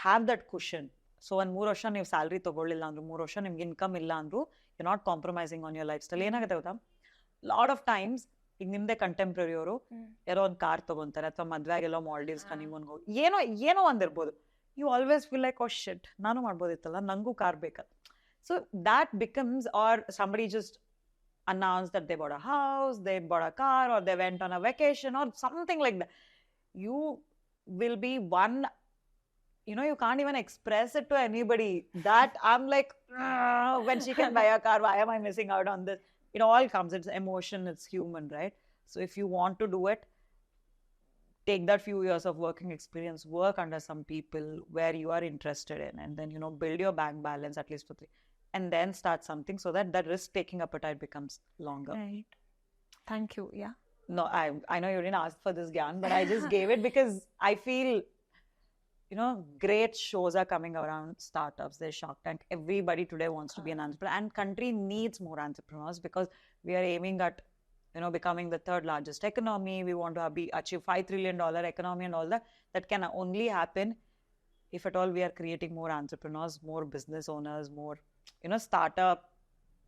Have that cushion. So when 3 ವರ್ಷ ನೀವು salary ತಗೊಳ್ಳಿಲ್ಲ ಅಂದ್ರು, 3 ವರ್ಷ ನಿಮ್ಗೆ income ಇಲ್ಲ ಅಂದ್ರು, you're not compromising on your lifestyle. ಏನಾಗುತ್ತೆ ಗೊತ್ತಾ, ಲಾಟ್ ಆಫ್ ಟೈಮ್ಸ್ ಈಗ ನಿಮ್ದೆ ಕಂಟೆಂಪ್ರರಿ ಅವರು ಯಾರೋ ಒಂದು ಕಾರ್ ತಗೊಂತಾರೆ, ಅಥವಾ ಮದ್ವೆಗೆಲ್ಲೋ ಮಾಲ್ಡೀವ್ಸ್ ಹನಿಮೂನ್ಗೆ ಹೋಗಿ ಏನೋ ಒಂದಿರ್ಬೋದು, ಯು ಆಲ್ವೇಸ್ ಫೀಲ್ ಲೈಕ್, ಓ ಶಿಟ್, ನಾನು ಮಾಡ್ಬೋದಿತ್ತಲ್ಲ, ನಂಗೂ ಕಾರ್ ಬೇಕಲ್ಲ. So that becomes, or somebody just announced that they bought a house, they bought a car, or they went on a vacation or something like that. You will be one, you can't even express it to anybody. That I'm like, when she can buy a car, why am I missing out on this? It all comes, it's emotion, it's human, right? So if you want to do it, take that few years of working experience, work under some people where you are interested in, and then, build your bank balance at least for 3, and then start something, so that risk-taking appetite becomes longer. Right. Thank you. Yeah. No, I know you didn't ask for this gyan, but I just gave it because I feel, great shows are coming around startups. There's Shark Tank. Everybody today wants to be an entrepreneur, and country needs more entrepreneurs because we are aiming at, becoming the 3rd largest economy. We want to achieve $5 trillion economy and all that. That can only happen if at all we are creating more entrepreneurs, more business owners, more, startup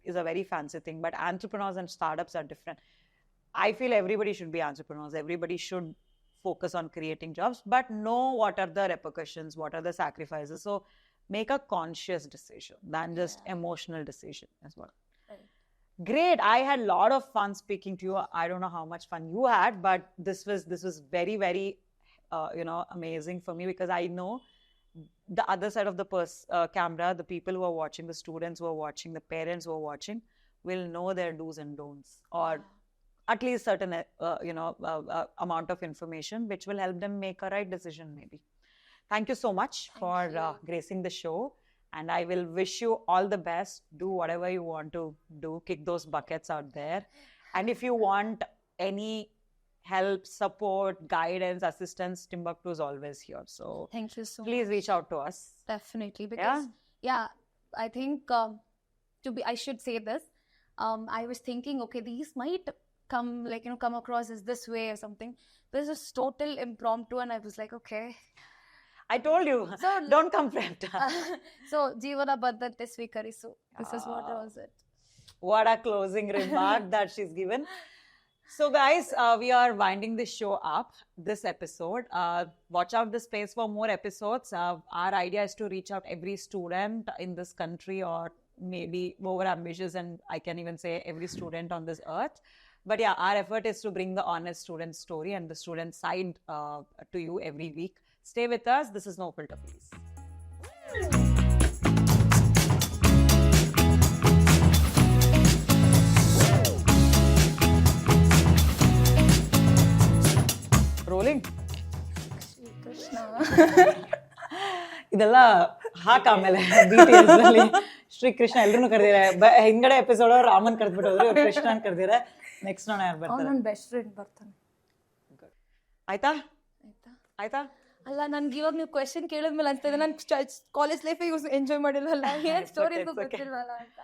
is a very fancy thing, but entrepreneurs and startups are different. I feel everybody should be entrepreneurs. Everybody should focus on creating jobs, but know what are the repercussions, what are the sacrifices. So make a conscious decision than just emotional decision as well. Right. Great. I had a lot of fun speaking to you. I don't know how much fun you had, but this was very, very, amazing for me, because I know the other side of the camera, the people who are watching, the students who are watching, the parents who are watching, will know their do's and don'ts, or at least certain, amount of information which will help them make a right decision maybe. Thank you so much for gracing the show, and I will wish you all the best. Do whatever you want to do. Kick those buckets out there. And if you want any help, support, guidance, assistance, Timbuktu is always here. So thank you so please much. Reach out to us. Definitely. Because I think I should say this. I was thinking, okay, these might come across as this way or something. This is total impromptu, and I was like, okay. I told you, So don't come prepped. so Jeevana Baddhate Swikarisu. This is what was it. What a closing remark that she's given. So guys, we are winding this show up, this episode. Watch out the space for more episodes. Our idea is to reach out every student in this country, or maybe over ambitious, and I can even say every student on this earth. But yeah, our effort is to bring the honest student story and the student side to you every week. Stay with us. This is No Filter, please. Rolling. Krishna. ಇದೆಲ್ಲ ಹಾಕ ಆಮೇಲೆ BTS ಅಲ್ಲಿ ಶ್ರೀ ಕೃಷ್ಣ ಎಲ್ಲರೂ ಕರೆದಿದ್ದಾರೆ. ಹಿಂಗಡೆ episode Raman ಕರೆದ್ಬಿಟ್ಟು ಹೋದ್ರು, ಕೃಷ್ಣನ್ ಕರೆದಿದ್ದಾರೆ. Next ನೋಡ ಯಾರು ಬರ್ತಾರೆ? ನನ್ನ ಬೆಸ್ಟ್ ಫ್ರೆಂಡ್ ಬರ್ತಾನೆ. ಆಯ್ತಾ ಆಯ್ತಾ? ಅಲ್ಲ, ನನ್ಗೆ ಇವಾಗ ನೀವು ಕ್ವೆಶ್ಚನ್ ಕೇಳಿದ್ಮೇಲೆ ಅಂತ ನಾನು ಕಾಲೇಜ್ ಲೈಫ್ ಎಂಜಾಯ್ ಮಾಡಿಲ್ವಲ್ಲ, ಏನ್ ಸ್ಟೋರಿ ಗೊತ್ತಿಲ್ವಲ್ಲ ಅಂತ.